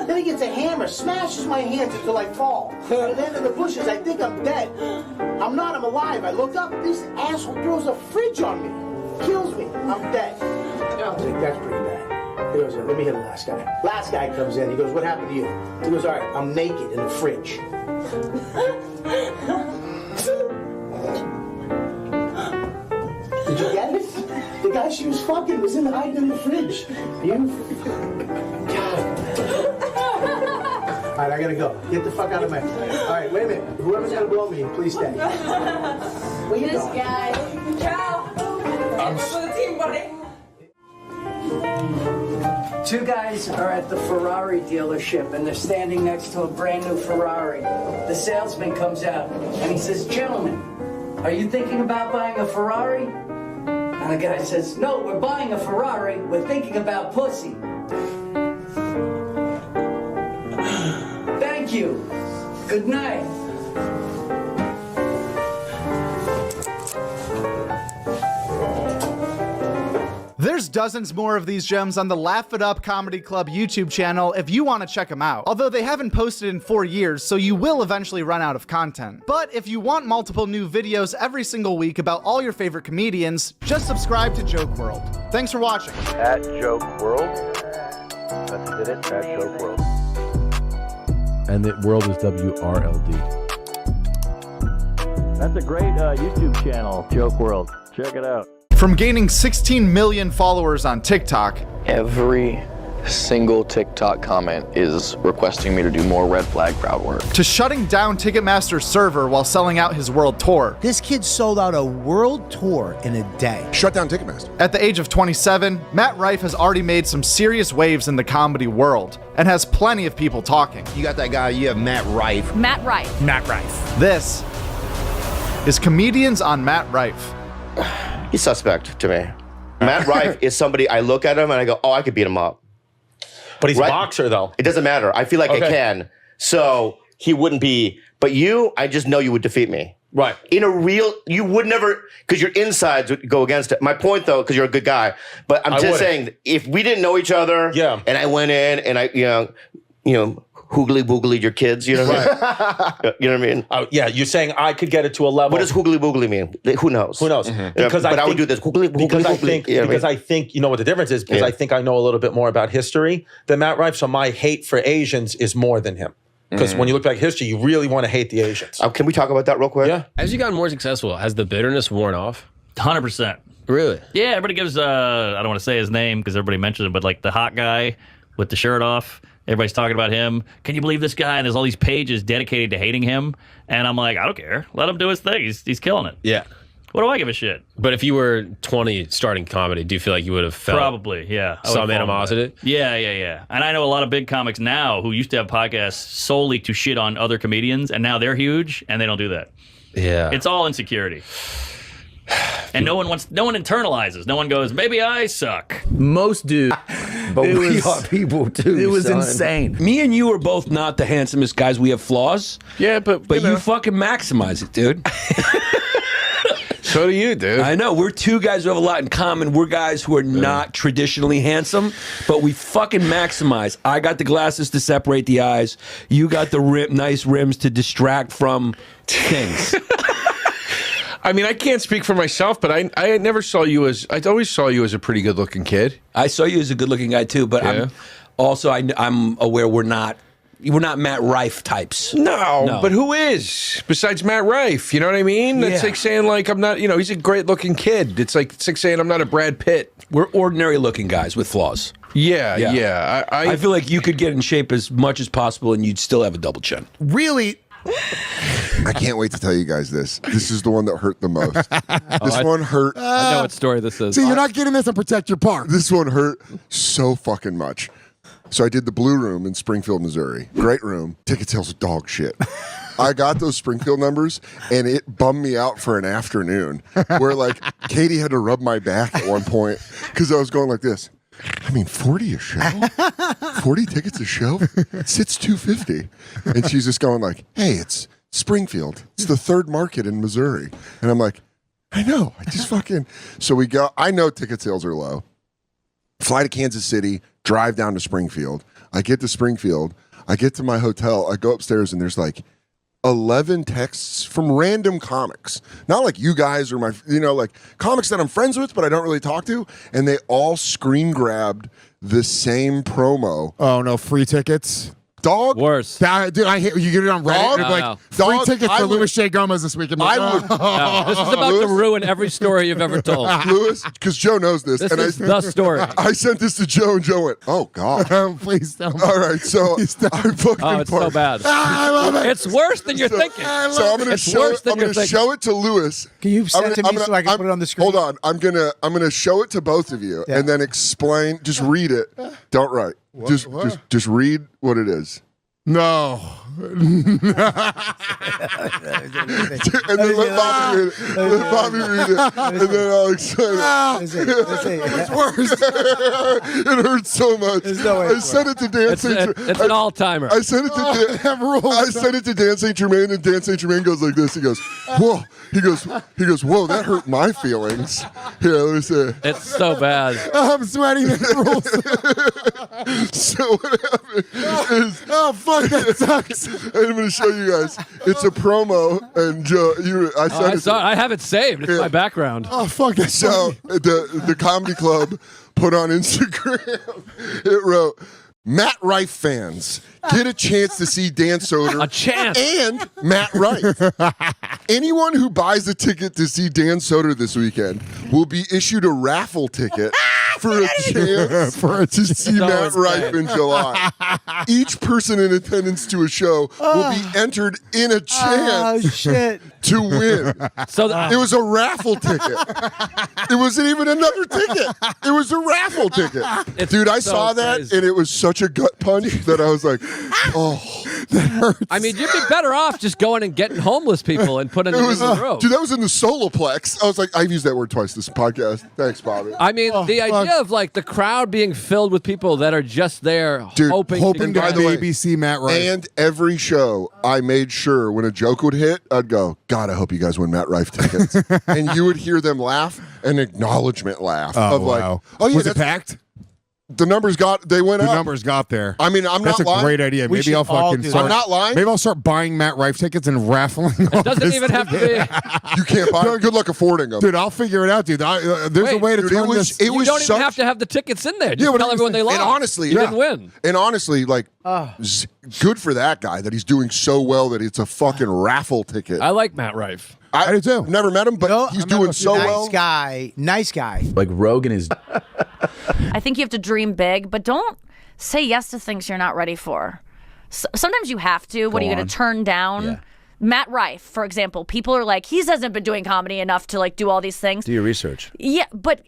Speaker 23: Then he gets a hammer, smashes my hands until I fall. And then in the bushes, I think I'm dead. I'm not, I'm alive. I look up, this asshole throws a fridge on me. Kills me. I'm dead. I think that's pretty bad. He goes, let me hear the last guy. Last guy comes in. He goes, what happened to you? He goes, all right, I'm naked in the fridge. Did you get it? The guy she was fucking was hiding in the fridge. All right, I gotta go. Get the fuck out of my... All right, wait a minute. Whoever's gonna blow me, please stay. Where you
Speaker 9: This
Speaker 23: going?
Speaker 9: guy. Ciao. Thanks for the team, buddy.
Speaker 10: 2 guys are at the Ferrari dealership and they're standing next to a brand new Ferrari. The salesman comes out and he says, gentlemen, are you thinking about buying a Ferrari? And the guy says, no, we're buying a Ferrari. We're thinking about pussy. Thank you. Good night.
Speaker 20: There's dozens more of these gems on the Laugh It Up Comedy Club YouTube channel if you want to check them out. Although they haven't posted in 4 years, so you will eventually run out of content. But if you want multiple new videos every single week about all your favorite comedians, just subscribe to Joke WRLD. Thanks for watching.
Speaker 11: At Joke WRLD. That's it, at Joke WRLD.
Speaker 27: And the world is WRLD.
Speaker 11: That's a great YouTube channel, Joke WRLD. Check it out.
Speaker 20: From gaining 16 million followers on TikTok,
Speaker 28: every single TikTok comment is requesting me to do more red flag crowd work,
Speaker 20: to shutting down Ticketmaster's server while selling out his world tour.
Speaker 29: This kid sold out a world tour in a day.
Speaker 7: Shut down Ticketmaster.
Speaker 20: At the age of 27, Matt Rife has already made some serious waves in the comedy world and has plenty of people talking.
Speaker 16: You got that guy, you have Matt Rife.
Speaker 17: Matt Rife.
Speaker 20: Matt Rife. This is Comedians on Matt Rife.
Speaker 3: He's suspect to me. Matt Rife is somebody I look at him and I go, oh, I could beat him up.
Speaker 1: But he's a boxer, though.
Speaker 3: It doesn't matter. I feel like I can. So he wouldn't be. But you, I just know you would defeat me.
Speaker 1: Right.
Speaker 3: In a real, you would never, because your insides would go against it. My point, though, because you're a good guy, but I'm just saying, if we didn't know each other, and I went in and I, you know, hoogly boogly your kids, you know what I mean? You know what I mean?
Speaker 1: Yeah, you're saying I could get it to a level.
Speaker 3: What does hoogly boogly mean? Who knows?
Speaker 1: Who knows?
Speaker 3: Because I would do this hoogly boogly.
Speaker 1: Because I think, you know what the difference is? Because I think I know a little bit more about history than Matt Rife, so my hate for Asians is more than him. Because when you look back at history, you really want to hate the Asians.
Speaker 3: Can we talk about that real quick?
Speaker 1: Yeah.
Speaker 8: As you gotten more successful, has the bitterness worn off?
Speaker 2: 100%.
Speaker 8: Really?
Speaker 2: Yeah, everybody gives, I don't want to say his name because everybody mentions him, but like the hot guy with the shirt off, everybody's talking about him. Can you believe this guy? And there's all these pages dedicated to hating him. And I'm like, I don't care. Let him do his thing. He's killing it.
Speaker 8: Yeah.
Speaker 2: What do I give a shit?
Speaker 8: But if you were 20 starting comedy, do you feel like you would have felt
Speaker 2: Probably, yeah.
Speaker 8: some animosity?
Speaker 2: Yeah. And I know a lot of big comics now who used to have podcasts solely to shit on other comedians, and now they're huge, and they don't do that.
Speaker 8: Yeah.
Speaker 2: It's all insecurity. And no one internalizes. No one goes, maybe I suck.
Speaker 12: Most do.
Speaker 16: But we are people too.
Speaker 12: It was
Speaker 16: son.
Speaker 12: insane. Me and you are both not the handsomest guys. We have flaws.
Speaker 13: Yeah, but
Speaker 12: you fucking maximize it, dude.
Speaker 13: So do you, dude.
Speaker 12: I know. We're two guys who have a lot in common. We're guys who are not traditionally handsome, but we fucking maximize. I got the glasses to separate the eyes. You got the nice rims to distract from things.
Speaker 13: I mean, I can't speak for myself, but I never saw you as, I always saw you as a pretty good looking kid.
Speaker 12: I saw you as a good looking guy too, but I'm aware we're not Matt Rife types.
Speaker 13: No, but who is besides Matt Rife? You know what I mean? That's like saying like I'm not. You know, he's a great looking kid. It's like saying I'm not a Brad Pitt.
Speaker 12: We're ordinary looking guys with flaws.
Speaker 13: Yeah.
Speaker 12: I feel like you could get in shape as much as possible and you'd still have a double chin.
Speaker 29: Really?
Speaker 14: I can't wait to tell you guys this. This is the one that hurt the most. This one hurt.
Speaker 8: I know what story this is.
Speaker 14: See, you're not getting this and protect your park. This one hurt so fucking much. So I did the Blue Room in Springfield, Missouri. Great room. Ticket sales dog shit. I got those Springfield numbers, and it bummed me out for an afternoon where, like, Katie had to rub my back at one point because I was going like this. I mean, 40 a show? 40 tickets a show? It's $250. And she's just going like, hey, it's Springfield. It's the third market in Missouri. And I'm like, I know. I just fucking... So we go... I know ticket sales are low. Fly to Kansas City, drive down to Springfield. I get to Springfield. I get to my hotel. I go upstairs, and there's like 11 texts from random comics. Not like you guys or my, like comics that I'm friends with, but I don't really talk to. And they all screen grabbed the same promo.
Speaker 7: Oh, no, free tickets?
Speaker 14: Dog.
Speaker 8: Worse.
Speaker 7: Dude, I hate you get it on Reddit.
Speaker 14: Dog?
Speaker 7: Free tickets for Louis J. Gomez this weekend.
Speaker 8: This is about to ruin every story you've ever told.
Speaker 14: Louis, because Joe knows this.
Speaker 8: This is the story.
Speaker 14: I sent this to Joe, and Joe went, oh, God.
Speaker 7: Please don't.
Speaker 14: All right, so I fucking
Speaker 8: Oh, it's so bad.
Speaker 7: I love it.
Speaker 8: It's worse than you're thinking.
Speaker 14: So I'm going to show it to Louis.
Speaker 29: Can you send it to me so I can put it on the screen?
Speaker 14: Hold on. I'm gonna show it to both of you and then explain. Just read it. Don't write. Just read what it is.
Speaker 7: No.
Speaker 14: And then let Bobby read it. Let Bobby read it. And then I'll explain it.
Speaker 29: It's worse.
Speaker 14: It hurts so much. I sent it to Dan St. Germain.
Speaker 8: It's an all-timer.
Speaker 14: I sent it to Dan St. Germain, and Dan St. Germain goes like this. He goes, whoa. He goes, whoa, that hurt my feelings. Here, let me say.
Speaker 8: It's so bad.
Speaker 7: I'm sweating.
Speaker 14: So what happened is...
Speaker 7: Oh, fuck, that sucks.
Speaker 14: I'm going to show you guys. It's a promo, and Joe, I saw it.
Speaker 8: I have it saved. It's my background.
Speaker 7: Oh, fuck, that's
Speaker 14: So the comedy club put on Instagram, it wrote, Matt Rife fans, get a chance to see Dan Soder.
Speaker 8: A chance.
Speaker 14: And Matt Rife. Anyone who buys a ticket to see Dan Soder this weekend will be issued a raffle ticket for a chance to see Matt Rife in July. Each person in attendance to a show will be entered in a chance to win.
Speaker 8: So
Speaker 14: it was a raffle ticket. It wasn't even another ticket. It was a raffle ticket. Dude, I saw that, and it was such a gut punch that I was like, oh.
Speaker 4: I mean, you'd be better off just going and getting homeless people and putting them in the road.
Speaker 14: Dude, that was in the Soloplex. I was like, I've used that word twice this podcast. Thanks, Bobby.
Speaker 4: I mean, the idea of like the crowd being filled with people that are just there hoping
Speaker 14: to
Speaker 7: BBC Matt Rife.
Speaker 14: And every show, I made sure when a joke would hit, I'd go, God, I hope you guys win Matt Rife tickets. And you would hear them laugh, an acknowledgement laugh of like, oh yeah,
Speaker 7: was it packed?
Speaker 14: The numbers went up.
Speaker 7: The numbers got there.
Speaker 14: I mean, I'm
Speaker 7: That's
Speaker 14: not lying.
Speaker 7: That's a great idea. Maybe I'll fucking start.
Speaker 14: I'm not lying.
Speaker 7: Maybe I'll start buying Matt Rife tickets and raffling.
Speaker 4: It doesn't even have to be.
Speaker 14: You can't buy them. Good luck affording them.
Speaker 7: Dude, I'll figure it out, dude. There's a way to turn this.
Speaker 4: You don't even have to have the tickets in there. Just tell everyone they lost.
Speaker 14: And honestly,
Speaker 4: you didn't win.
Speaker 14: And honestly, like, good for that guy that he's doing so well that it's a fucking raffle ticket.
Speaker 4: I like Matt Rife.
Speaker 14: I do too. Never met him, but he's doing so well.
Speaker 29: Nice guy.
Speaker 27: Like Rogan is.
Speaker 15: I think you have to dream big, but don't say yes to things you're not ready for. Sometimes you have to. What are you going to turn down? Yeah. Matt Rife, for example, people are like, he hasn't been doing comedy enough to like do all these things.
Speaker 27: Do your research.
Speaker 15: Yeah, but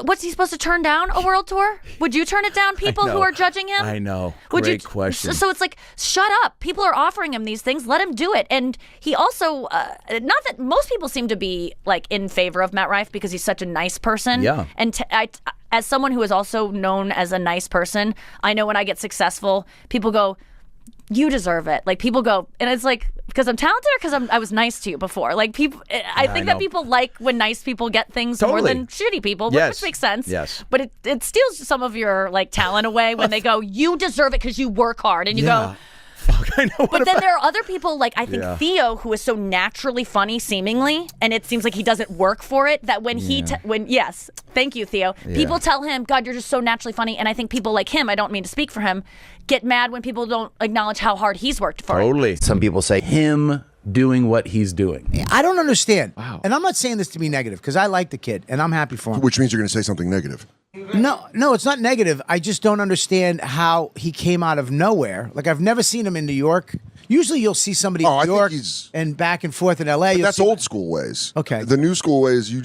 Speaker 15: what's he supposed to turn down? A world tour? Would you turn it down, people who are judging him?
Speaker 27: I know.
Speaker 15: Great
Speaker 27: question.
Speaker 15: So it's like, shut up. People are offering him these things. Let him do it. And he also, not that most people seem to be like in favor of Matt Rife because he's such a nice person.
Speaker 27: Yeah.
Speaker 15: And as someone who is also known as a nice person, I know when I get successful, people go, you deserve it. Like people go, and it's like, because I'm talented or because I was nice to you before? Like people, I think that people like when nice people get things more than shitty people, which makes sense.
Speaker 27: Yes.
Speaker 15: But it steals some of your like talent away when they go, you deserve it because you work hard, and you go.
Speaker 27: Fuck, I know.
Speaker 15: But then there are other people like I think Theo, who is so naturally funny, seemingly, and it seems like he doesn't work for it. That when yes, thank you, Theo.
Speaker 27: Yeah.
Speaker 15: People tell him, God, you're just so naturally funny, and I think people like him, I don't mean to speak for him, get mad when people don't acknowledge how hard he's worked for it.
Speaker 27: Totally. Some people say him doing what he's doing.
Speaker 29: I don't understand. Wow. And I'm not saying this to be negative because I like the kid and I'm happy for him.
Speaker 14: Which means you're going to say something negative.
Speaker 29: No, it's not negative. I just don't understand how he came out of nowhere. Like I've never seen him in New York. Usually you'll see somebody in New York and back and forth in LA.
Speaker 14: But that's old school ways.
Speaker 29: Okay.
Speaker 14: The new school ways, you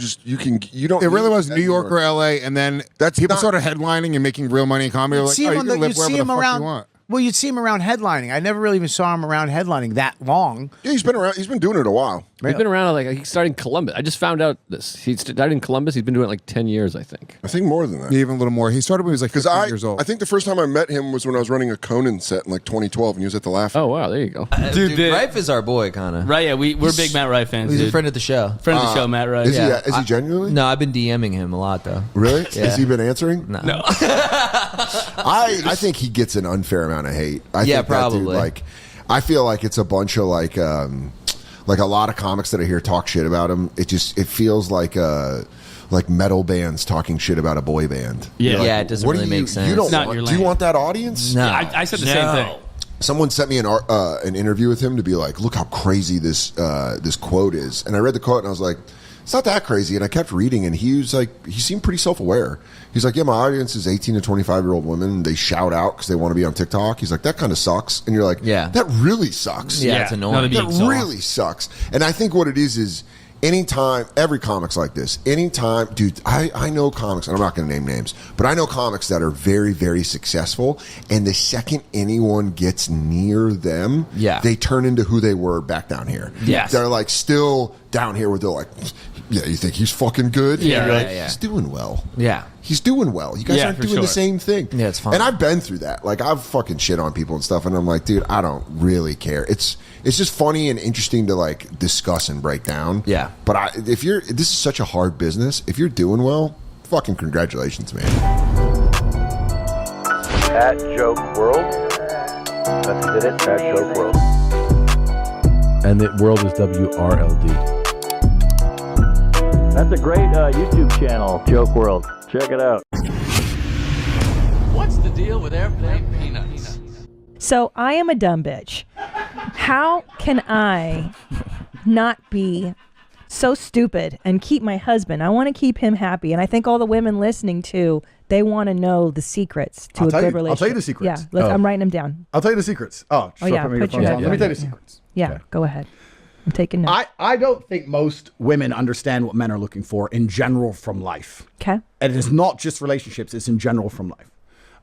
Speaker 14: don't.
Speaker 7: It really was New York or LA, and then people started headlining and making real money in comedy. Like, you can live wherever the fuck you want.
Speaker 29: Well, you'd see him around headlining. I never really even saw him around headlining that long.
Speaker 14: Yeah, he's been around. He's been doing it a while.
Speaker 4: He's been around like he started in Columbus. I just found out this. He started in Columbus. He's been doing it like 10 years, I think.
Speaker 14: I think more than that.
Speaker 7: Yeah, even a little more. He started when he was like 15 years old.
Speaker 14: I think the first time I met him was when I was running a Conan set in like 2012, and he was at the Laugh.
Speaker 4: Oh wow, there you go.
Speaker 18: Dude, Rife is our boy, kind of.
Speaker 19: Right? Yeah, we're big Matt Rife fans.
Speaker 18: He's
Speaker 19: dude.
Speaker 18: a friend of the show.
Speaker 19: Friend of the show, Matt Rife.
Speaker 14: Is he genuinely?
Speaker 18: No, I've been DMing him a lot though.
Speaker 14: Really?
Speaker 18: Yeah.
Speaker 14: Has he been answering?
Speaker 18: No.
Speaker 14: I think he gets an unfair amount of hate. I think
Speaker 18: probably.
Speaker 14: That dude, like, I feel like it's a bunch of like a lot of comics that I hear talk shit about him. It feels like metal bands talking shit about a boy band.
Speaker 18: Yeah,
Speaker 14: like,
Speaker 18: it doesn't really make sense.
Speaker 14: You don't
Speaker 19: It's not
Speaker 14: want,
Speaker 19: your
Speaker 14: do you
Speaker 19: lane.
Speaker 14: want that audience?
Speaker 18: No.
Speaker 19: I said the same thing.
Speaker 14: Someone sent me an interview with him to be like, look how crazy this quote is. And I read the quote and I was like, it's not that crazy. And I kept reading and he seemed pretty self-aware. He's like, yeah, my audience is 18 to 25-year-old women. They shout out because they want to be on TikTok. He's like, that kind of sucks. And you're like,
Speaker 18: yeah,
Speaker 14: that really sucks.
Speaker 18: Yeah, it's annoying.
Speaker 14: That really sucks. And I think what it is anytime, every comic's like this. Anytime, dude, I know comics, and I'm not going to name names, but I know comics that are very, very successful, and the second anyone gets near them, they turn into who they were back down here.
Speaker 18: Yes.
Speaker 14: They're like still down here where they're like, yeah, you think he's fucking good?
Speaker 18: Yeah,
Speaker 14: like,
Speaker 18: yeah.
Speaker 14: He's doing well.
Speaker 18: Yeah.
Speaker 14: He's doing well. You guys aren't doing the same thing.
Speaker 18: Yeah, it's fine.
Speaker 14: And I've been through that. Like, I've fucking shit on people and stuff, and I'm like, dude, I don't really care. It's just funny and interesting to like discuss and break down.
Speaker 18: Yeah.
Speaker 14: But this is such a hard business. If you're doing well, fucking congratulations, man.
Speaker 11: At Joke World. That's who did it. At Joke World.
Speaker 27: And the world is WRLD.
Speaker 11: That's a great YouTube channel, Joke World. Check it out.
Speaker 21: What's the deal with airplane peanuts?
Speaker 22: So I am a dumb bitch. How can I not be so stupid and keep my husband? I want to keep him happy. And I think all the women listening too, they want to know the secrets to a good relationship.
Speaker 24: I'll tell you the secrets.
Speaker 22: Yeah, I'm writing them down.
Speaker 24: I'll tell you the secrets.
Speaker 22: Yeah, put your
Speaker 24: Let me tell you the secrets.
Speaker 22: Yeah,
Speaker 24: Okay.
Speaker 22: go ahead. I'm taking notes.
Speaker 24: I don't think most women understand what men are looking for in general from life.
Speaker 22: Okay.
Speaker 24: And it is not just relationships, it's in general from life.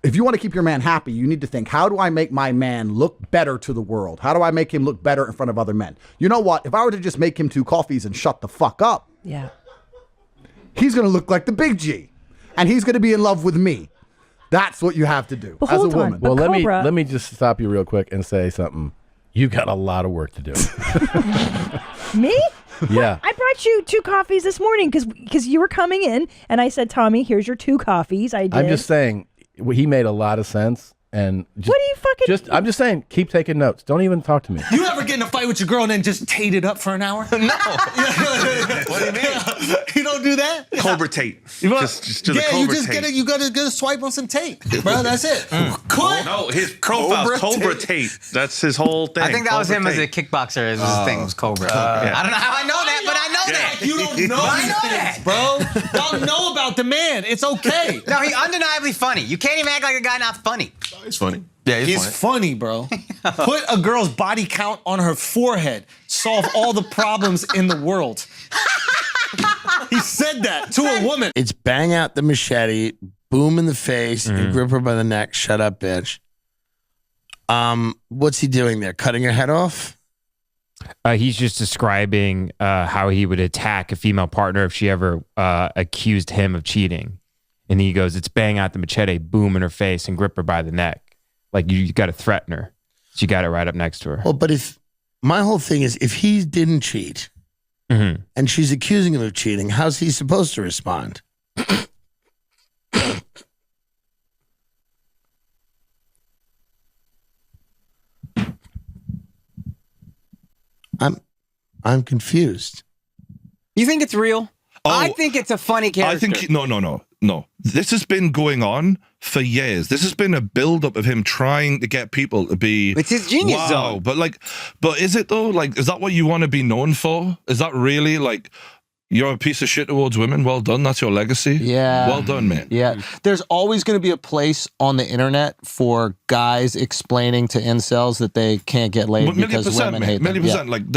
Speaker 24: if you want to keep your man happy, you need to think, how do I make my man look better to the world? How do I make him look better in front of other men? You know what? If I were to just make him 2 coffees and shut the fuck up,
Speaker 22: Yeah.
Speaker 24: he's going to look like the big G. And he's going to be in love with me. That's what you have to do as a woman.
Speaker 27: Well, let me just stop you real quick and say something. You got a lot of work to do.
Speaker 22: Me?
Speaker 27: Yeah.
Speaker 22: I brought you 2 coffees this morning because you were coming in, and I said, Tommy, here's your 2 coffees. I did.
Speaker 27: I'm just saying, he made a lot of sense. And just,
Speaker 22: what do you fucking...
Speaker 27: I'm just saying, keep taking notes. Don't even talk to me.
Speaker 5: You ever get in a fight with your girl and then just tate it up for an hour? No.
Speaker 11: What do you mean?
Speaker 5: You don't do that?
Speaker 11: Cobra Tate. Just to the
Speaker 5: yeah,
Speaker 11: Cobra
Speaker 5: you just
Speaker 11: Tate.
Speaker 5: you gotta get a swipe on some tape, bro. That's it. Quit.
Speaker 11: No, his profile's Cobra Tate. That's his whole thing.
Speaker 6: I think that was
Speaker 11: Cobra
Speaker 6: him as a
Speaker 11: Tate.
Speaker 6: kickboxer. His thing was Cobra. I don't know how I know that, but I know that.
Speaker 5: You don't know
Speaker 6: I
Speaker 5: these
Speaker 6: know
Speaker 5: things,
Speaker 6: that.
Speaker 5: bro. Don't know about the man. It's okay.
Speaker 6: No, he's undeniably funny. You can't even act like a guy not funny.
Speaker 11: He's funny.
Speaker 6: Yeah,
Speaker 5: He's funny, bro. Put a girl's body count on her forehead. Solve all the problems in the world. He said that to a woman.
Speaker 9: It's bang out the machete, boom in the face, and grip her by the neck. Shut up, bitch. What's he doing there? Cutting her head off?
Speaker 10: He's just describing how he would attack a female partner if she ever accused him of cheating. And he goes, it's bang out the machete, boom in her face, and grip her by the neck. Like, you got to threaten her. So you got it right up next to her.
Speaker 9: Well, but if my whole thing is, if he didn't cheat and she's accusing him of cheating, how's he supposed to respond? I'm confused.
Speaker 6: You think it's real? I think it's a funny character.
Speaker 17: I think no. This has been going on for years. This has been a build-up of him trying to get people to be.
Speaker 6: It's his genius
Speaker 17: wow.
Speaker 6: zone.
Speaker 17: But is it though? Like, is that what you want to be known for? Is that really like? You're a piece of shit towards women. Well done. That's your legacy.
Speaker 23: Yeah.
Speaker 17: Well done, man.
Speaker 23: Yeah. There's always going to be a place on the internet for guys explaining to incels that they can't get laid because women hate them.
Speaker 17: %. Like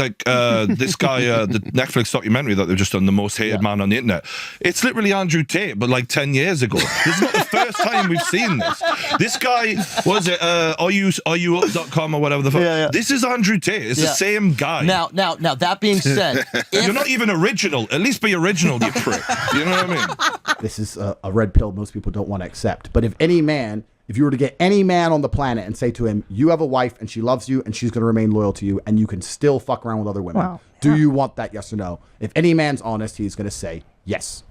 Speaker 17: this guy, the Netflix documentary that they've just done, The Most Hated Man on the Internet. It's literally Andrew Tate, but like 10 years ago. This is not the first time we've seen this. This guy, what is it? Up.com or whatever the fuck.
Speaker 23: Yeah.
Speaker 17: This is Andrew Tate. It's the same guy.
Speaker 23: Now, that being said,
Speaker 17: you're not even original. At least be original, you prick. You know what I mean?
Speaker 24: This is a red pill most people don't want to accept. But if you were to get any man on the planet and say to him, you have a wife and she loves you and she's going to remain loyal to you and you can still fuck around with other women.
Speaker 22: Wow.
Speaker 24: Do you want that, yes or no? If any man's honest, he's going to say yes.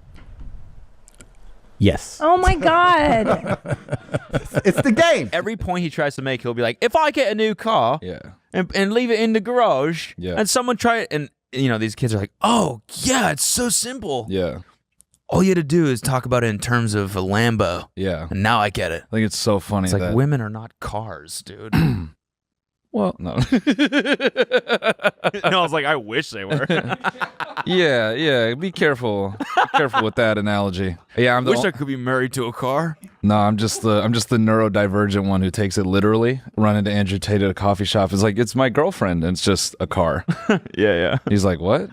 Speaker 27: Yes.
Speaker 22: Oh my God.
Speaker 24: It's the game.
Speaker 25: Every point he tries to make, he'll be like, if I get a new car and leave it in the garage and someone try it, and you know, these kids are like, oh, yeah, it's so simple.
Speaker 26: Yeah.
Speaker 25: All you had to do is talk about it in terms of a Lambo.
Speaker 26: Yeah.
Speaker 25: And now I get it.
Speaker 26: I think it's so funny.
Speaker 25: It's like
Speaker 26: that
Speaker 25: women are not cars, dude.
Speaker 26: Well, no.
Speaker 25: No, I was like, I wish they were.
Speaker 26: Yeah. Be careful. Be careful with that analogy. Yeah,
Speaker 25: I wish I could be married to a car.
Speaker 26: No, I'm just the neurodivergent one who takes it literally. Run into Andrew Tate at a coffee shop. It's like, it's my girlfriend, and it's just a car.
Speaker 25: Yeah.
Speaker 26: He's like, what?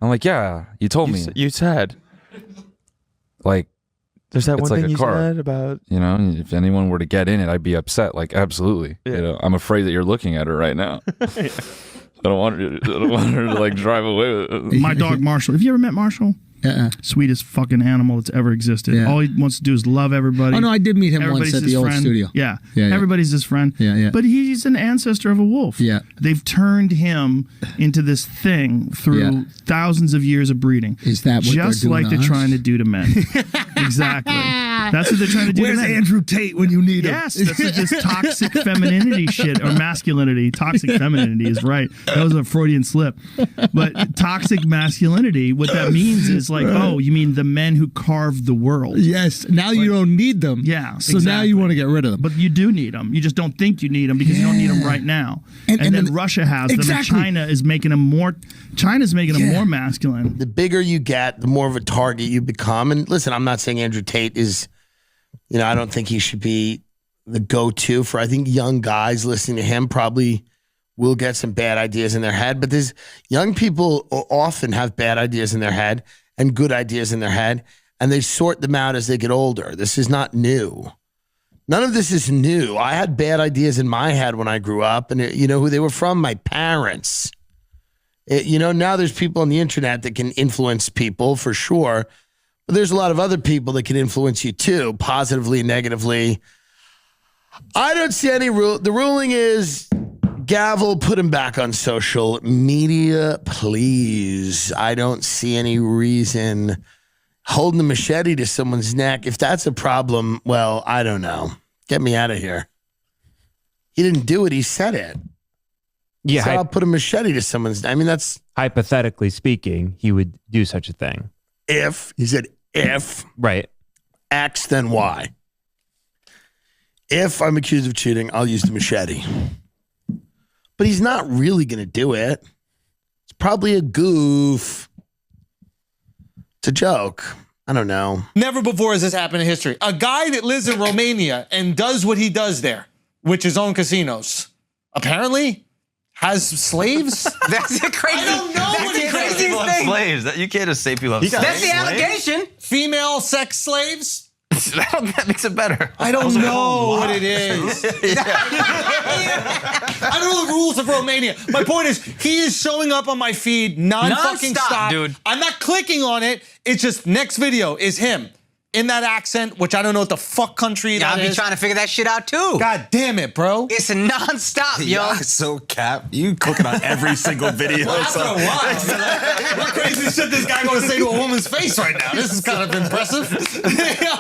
Speaker 26: I'm like, yeah, you told me.
Speaker 25: You said.
Speaker 26: Like,
Speaker 25: there's that
Speaker 26: it's
Speaker 25: one
Speaker 26: like
Speaker 25: thing
Speaker 26: a
Speaker 25: you
Speaker 26: car.
Speaker 25: said about.
Speaker 26: You know, if anyone were to get in it, I'd be upset. Like, absolutely.
Speaker 25: Yeah.
Speaker 26: You know, I'm afraid that you're looking at her right now. I don't want her to like drive away with it.
Speaker 28: My dog Marshall. Have you ever met Marshall? Sweetest fucking animal that's ever existed.
Speaker 30: Yeah.
Speaker 28: All he wants to do is love everybody.
Speaker 30: Oh no, I did meet him
Speaker 28: Everybody's
Speaker 30: once at
Speaker 28: his
Speaker 30: the old
Speaker 28: friend.
Speaker 30: studio.
Speaker 28: Yeah.
Speaker 30: Yeah.
Speaker 28: Everybody's his friend.
Speaker 30: Yeah.
Speaker 28: But he's an ancestor of a wolf.
Speaker 30: Yeah.
Speaker 28: They've turned him into this thing through thousands of years of breeding.
Speaker 30: Is that what
Speaker 28: just
Speaker 30: they're doing
Speaker 28: like
Speaker 30: to
Speaker 28: they're
Speaker 30: us?
Speaker 28: trying to do to men? Exactly. That's what they're trying to do.
Speaker 30: Where's
Speaker 28: to men.
Speaker 30: Andrew Tate when you need him?
Speaker 28: Yes, that's what this toxic femininity shit, or masculinity. Toxic femininity is right. That was a Freudian slip. But toxic masculinity, what that means is like, oh, you mean the men who carved the world.
Speaker 30: Yes. Now you don't need them.
Speaker 28: Yeah.
Speaker 30: So now you want to get rid of them.
Speaker 28: But you do need them. You just don't think you need them because you don't need them right now. And then Russia has them. And China is making them more. China's making them more masculine.
Speaker 9: The bigger you get, the more of a target you become. And listen, I'm not saying Andrew Tate is, you know, I don't think he should be the go-to for, I think young guys listening to him probably will get some bad ideas in their head. But there's young people often have bad ideas in their head and good ideas in their head, and they sort them out as they get older. This is not new. None of this is new. I had bad ideas in my head when I grew up, and you know who they were from? My parents. Now there's people on the internet that can influence people for sure, but there's a lot of other people that can influence you too, positively, negatively. I don't see any rule. The ruling is gavel, put him back on social media, please. I don't see any reason holding a machete to someone's neck. If that's a problem, well, I don't know. Get me out of here. He didn't do it. He said it.
Speaker 10: Yeah,
Speaker 9: so I'll put a machete to someone's. I mean, that's
Speaker 10: hypothetically speaking, he would do such a thing.
Speaker 9: If he said if
Speaker 10: right
Speaker 9: X, then Y. If I'm accused of cheating, I'll use the machete. But he's not really going to do it. It's probably a goof. It's a joke. I don't know.
Speaker 5: Never before has this happened in history. A guy that lives in Romania and does what he does there, which is own casinos, apparently has slaves?
Speaker 6: That's the crazy.
Speaker 5: I don't know what
Speaker 6: the
Speaker 5: he
Speaker 6: crazy
Speaker 5: does.
Speaker 6: thing.
Speaker 25: Slaves. You can't just say people have slaves.
Speaker 6: That's the allegation.
Speaker 5: Female sex slaves?
Speaker 25: That makes it better.
Speaker 5: I don't know what it is. I don't know the rules of Romania. My point is, he is showing up on my feed non-fucking stop.
Speaker 6: Dude.
Speaker 5: I'm not clicking on it. It's just next video is him in that accent, which I don't know what the fuck country that
Speaker 6: I'll be
Speaker 5: is.
Speaker 6: trying to figure that shit out too.
Speaker 5: God damn it, bro.
Speaker 6: It's a non-stop, yo.
Speaker 1: Yeah, so cap. You clicking on every single video.
Speaker 5: Well, after a while, what crazy shit this guy going to say to a woman's face right now? This is kind of impressive.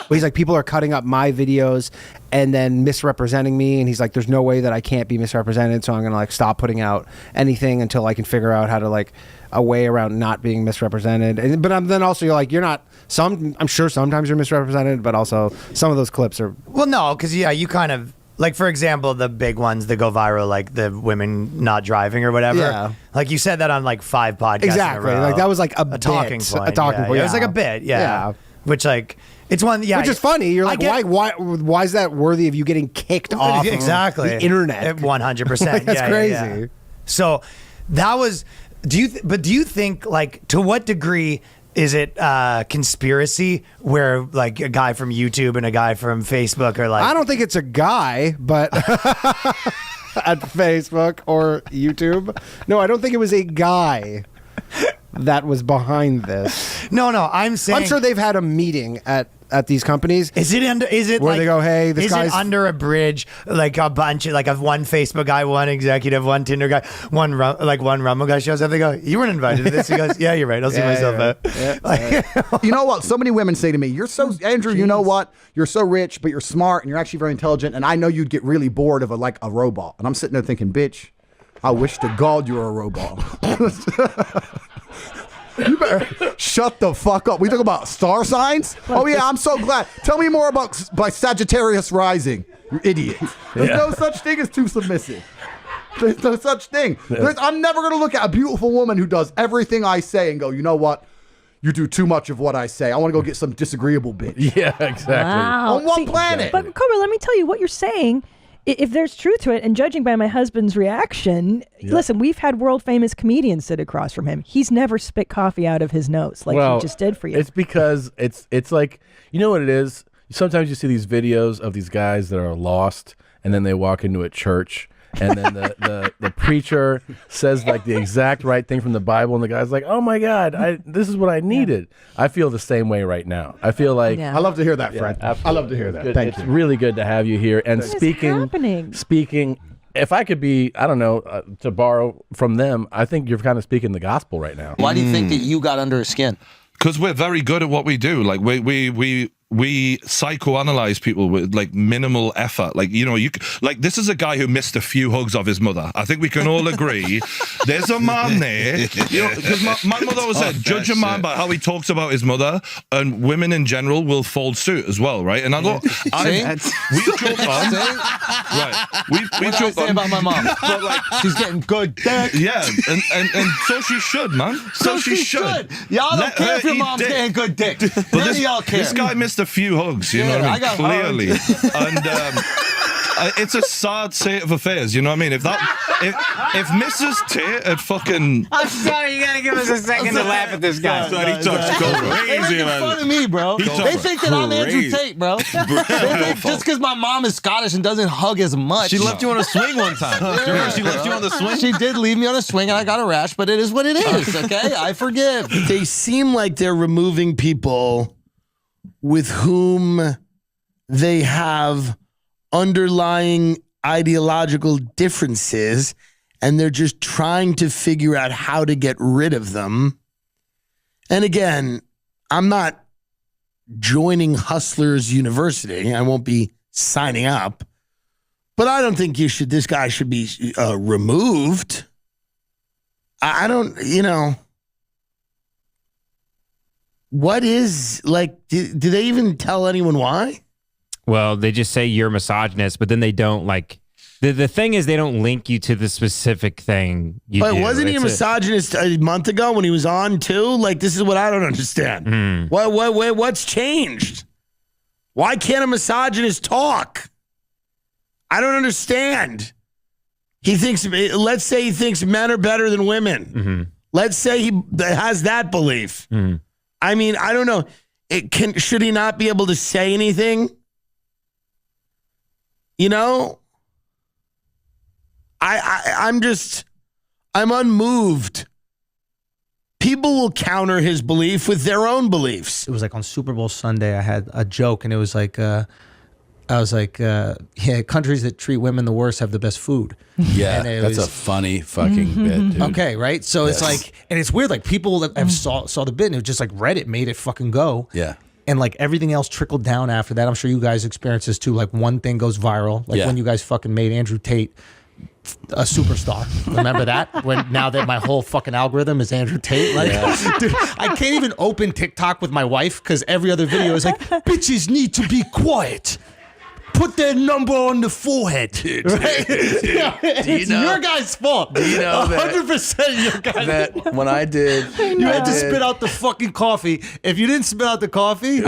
Speaker 2: He's like, people are cutting up my videos and then misrepresenting me, and he's like, there's no way that I can't be misrepresented, so I'm gonna like stop putting out anything until I can figure out how to like a way around not being misrepresented. But then also you're like, you're not. I'm sure sometimes you're misrepresented, but also some of those clips are.
Speaker 3: Well, no, because you kind of like, for example, the big ones that go viral, like the women not driving or whatever.
Speaker 2: Yeah.
Speaker 3: Like you said that on like 5 podcasts.
Speaker 2: Exactly.
Speaker 3: In a row.
Speaker 2: Like that was like a
Speaker 3: talking
Speaker 2: bit,
Speaker 3: point.
Speaker 2: a talking point.
Speaker 3: It was
Speaker 2: Yeah.
Speaker 3: like a bit. Yeah. Which like it's one. Yeah.
Speaker 2: Which is funny. You're like, why is that worthy of you getting kicked off?
Speaker 3: Exactly.
Speaker 2: Of the internet.
Speaker 3: 100%.
Speaker 2: That's crazy.
Speaker 3: Yeah. So that was. Do you think like to what degree is it conspiracy where like a guy from YouTube and a guy from Facebook are like?
Speaker 2: I don't think it's a guy, but at Facebook or YouTube. No, I don't think it was a guy that was behind this.
Speaker 3: No, I'm saying
Speaker 2: I'm sure they've had a meeting at these companies.
Speaker 3: Is it
Speaker 2: where
Speaker 3: like,
Speaker 2: they go, hey, this guy's
Speaker 3: it under a bridge, like a bunch of like a one Facebook guy, one executive, one Tinder guy, one Rumble guy shows up. They go, you weren't invited to this. He goes, yeah, you're right. I'll see myself out.
Speaker 24: Yeah. You know what? So many women say to me, "You're so Andrew. You know what? You're so rich, but you're smart, and you're actually very intelligent. And I know you'd get really bored of a robot." And I'm sitting there thinking, "Bitch, I wish to God you were a robot." You better shut the fuck up. We talk about star signs? Oh yeah, I'm so glad. Tell me more about by Sagittarius rising. You idiot. There's no such thing as too submissive. There's no such thing. I'm never going to look at a beautiful woman who does everything I say and go, you know what? You do too much of what I say. I want to go get some disagreeable bitch.
Speaker 27: Yeah, exactly.
Speaker 22: Wow.
Speaker 24: On one planet.
Speaker 22: But Cobra, let me tell you what you're saying. If there's truth to it, and judging by my husband's reaction, listen, we've had world famous comedians sit across from him. He's never spit coffee out of his nose like he just did for you.
Speaker 27: It's because it's like, you know what it is? Sometimes you see these videos of these guys that are lost, and then they walk into a church, and then the preacher says like the exact right thing from the Bible, and the guy's like, "Oh my God, this is what I needed." I feel the same way right now. I feel like
Speaker 24: I love to hear that, friend. I love to hear that. Thank you.
Speaker 27: It's really good to have you here. And
Speaker 22: What is
Speaker 27: speaking. If I could be, I don't know, to borrow from them, I think you're kind of speaking the gospel right now.
Speaker 23: Why do you think that you got under his skin?
Speaker 17: Because we're very good at what we do. Like we psychoanalyze people with like minimal effort. Like, you know, like this is a guy who missed a few hugs of his mother. I think we can all agree. There's a man there. You know, because my mother always said, judge a man by how he talks about his mother, and women in general will follow suit as well, right? And I thought we joke on. Right. We joke on
Speaker 23: about my mom.
Speaker 17: But like,
Speaker 23: she's getting good dick.
Speaker 17: Yeah, and so she should, man. So she should.
Speaker 23: Y'all don't care if your mom's getting good dick. None of y'all care.
Speaker 17: This guy missed a few hugs, you know what I mean? Clearly. And it's a sad state of affairs. You know what I mean? If Mrs. Tate had fucking,
Speaker 6: I'm sorry, you gotta give us a second to laugh at this guy.
Speaker 1: He talks crazy.
Speaker 23: They make fun of me, bro. They think that I'm Andrew Tate, bro. They think just because my mom is Scottish and doesn't hug as much.
Speaker 6: She left you on a swing one time. Remember she left you on the swing?
Speaker 23: She did leave me on a swing and I got a rash, but it is what it is, okay? I forgive.
Speaker 9: They seem like they're removing people with whom they have underlying ideological differences, and they're just trying to figure out how to get rid of them. And again, I'm not joining Hustlers University. I won't be signing up. But I don't think this guy should be removed. I don't, what is, like, do they even tell anyone why?
Speaker 10: Well, they just say you're misogynist, but then they don't, like, the thing is they don't link you to the specific thing you do.
Speaker 9: Wasn't he a misogynist a month ago when he was on too? Like, this is what I don't understand. What's changed? Why can't a misogynist talk? I don't understand. Let's say he thinks men are better than women.
Speaker 10: Mm-hmm.
Speaker 9: Let's say he has that belief.
Speaker 10: Mm-hmm.
Speaker 9: I mean, I don't know. Should he not be able to say anything? I'm unmoved. People will counter his belief with their own beliefs.
Speaker 3: It was like on Super Bowl Sunday, I had a joke, and it was like, I was like, yeah, countries that treat women the worst have the best food.
Speaker 27: Yeah, that's a funny fucking bit, dude.
Speaker 3: Okay, right? So it's like, and it's weird, like people that have saw the bit, and it was just like Reddit made it fucking go.
Speaker 27: Yeah.
Speaker 3: And like everything else trickled down after that. I'm sure you guys experience this too. Like one thing goes viral. Like when you guys fucking made Andrew Tate a superstar. Remember that? Now that my whole fucking algorithm is Andrew Tate. Like, dude, I can't even open TikTok with my wife because every other video is like, bitches need to be quiet. Put their number on the forehead. Right? It's your guy's fault.
Speaker 27: Do you know
Speaker 3: 100% your guy's
Speaker 27: that
Speaker 3: fault.
Speaker 27: when I did,
Speaker 3: you had to spit out the fucking coffee. If you didn't spit out the coffee,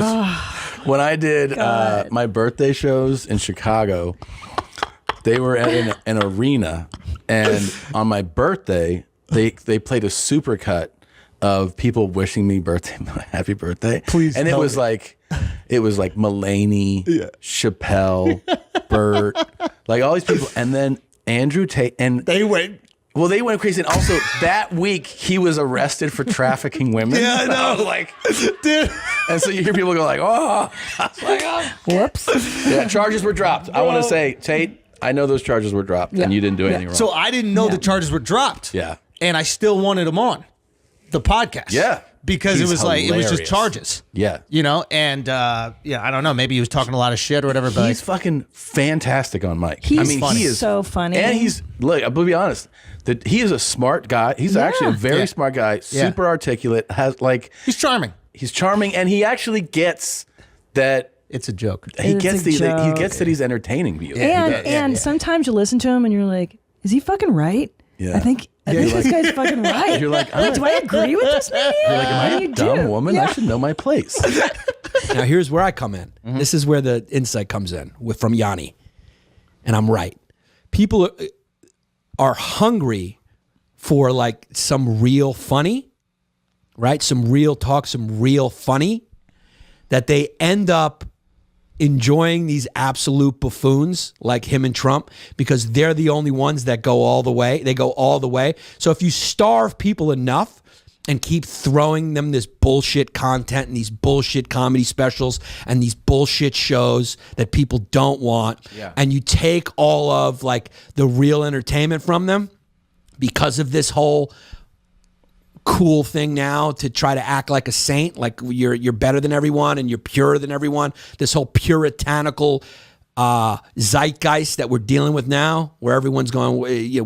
Speaker 27: when I did my birthday shows in Chicago, they were at an arena, and on my birthday, they played a supercut of people wishing me happy birthday.
Speaker 3: Please,
Speaker 27: and it was like Mulaney, Chappelle, Burt, like all these people, and then Andrew Tate, and
Speaker 3: they went
Speaker 27: crazy. And also that week he was arrested for trafficking women.
Speaker 3: Yeah, I know.
Speaker 27: I was like,
Speaker 3: dude.
Speaker 27: And so you hear people go like, oh, I was like, oh.
Speaker 22: Whoops.
Speaker 27: Yeah, charges were dropped. I want to say, Tate, I know those charges were dropped, and you didn't do anything wrong.
Speaker 3: So I didn't know the charges were dropped.
Speaker 27: Yeah.
Speaker 3: And I still wanted him on the podcast.
Speaker 27: Yeah.
Speaker 3: Because
Speaker 27: He's
Speaker 3: it was like, it was just
Speaker 27: hilarious.
Speaker 3: charges.
Speaker 27: Yeah.
Speaker 3: And I don't know, maybe he was talking a lot of shit or whatever, but
Speaker 27: He's fucking fantastic on mic.
Speaker 22: He's
Speaker 27: he is
Speaker 22: so funny.
Speaker 27: And look, I'll be honest, that he is a smart guy. He's actually a very smart guy, super articulate, he's
Speaker 3: charming.
Speaker 27: He's charming, and he actually gets that
Speaker 3: it's a joke.
Speaker 27: He gets that he's entertaining you.
Speaker 22: And sometimes you listen to him and you're like, is he fucking right?
Speaker 27: Yeah.
Speaker 22: I think this guy's fucking right.
Speaker 27: You're like,
Speaker 22: wait, do I agree with this man?
Speaker 27: You're like, am I a
Speaker 22: You
Speaker 27: dumb
Speaker 22: do.
Speaker 27: woman?
Speaker 22: Yeah.
Speaker 27: I should know my place.
Speaker 4: Now here's where I come in. This is where the insight comes in from Yanni, and I'm right. People are hungry for like some real funny, right? Some real talk, some real funny, that they end up enjoying these absolute buffoons like him and Trump because they're the only ones that go all the way. They go all the way. So if you starve people enough and keep throwing them this bullshit content and these bullshit comedy specials and these bullshit shows that people don't want, and you take all of like the real entertainment from them because of this whole cool thing now to try to act like a saint, like you're better than everyone and you're purer than everyone. This whole puritanical zeitgeist that we're dealing with now, where everyone's going,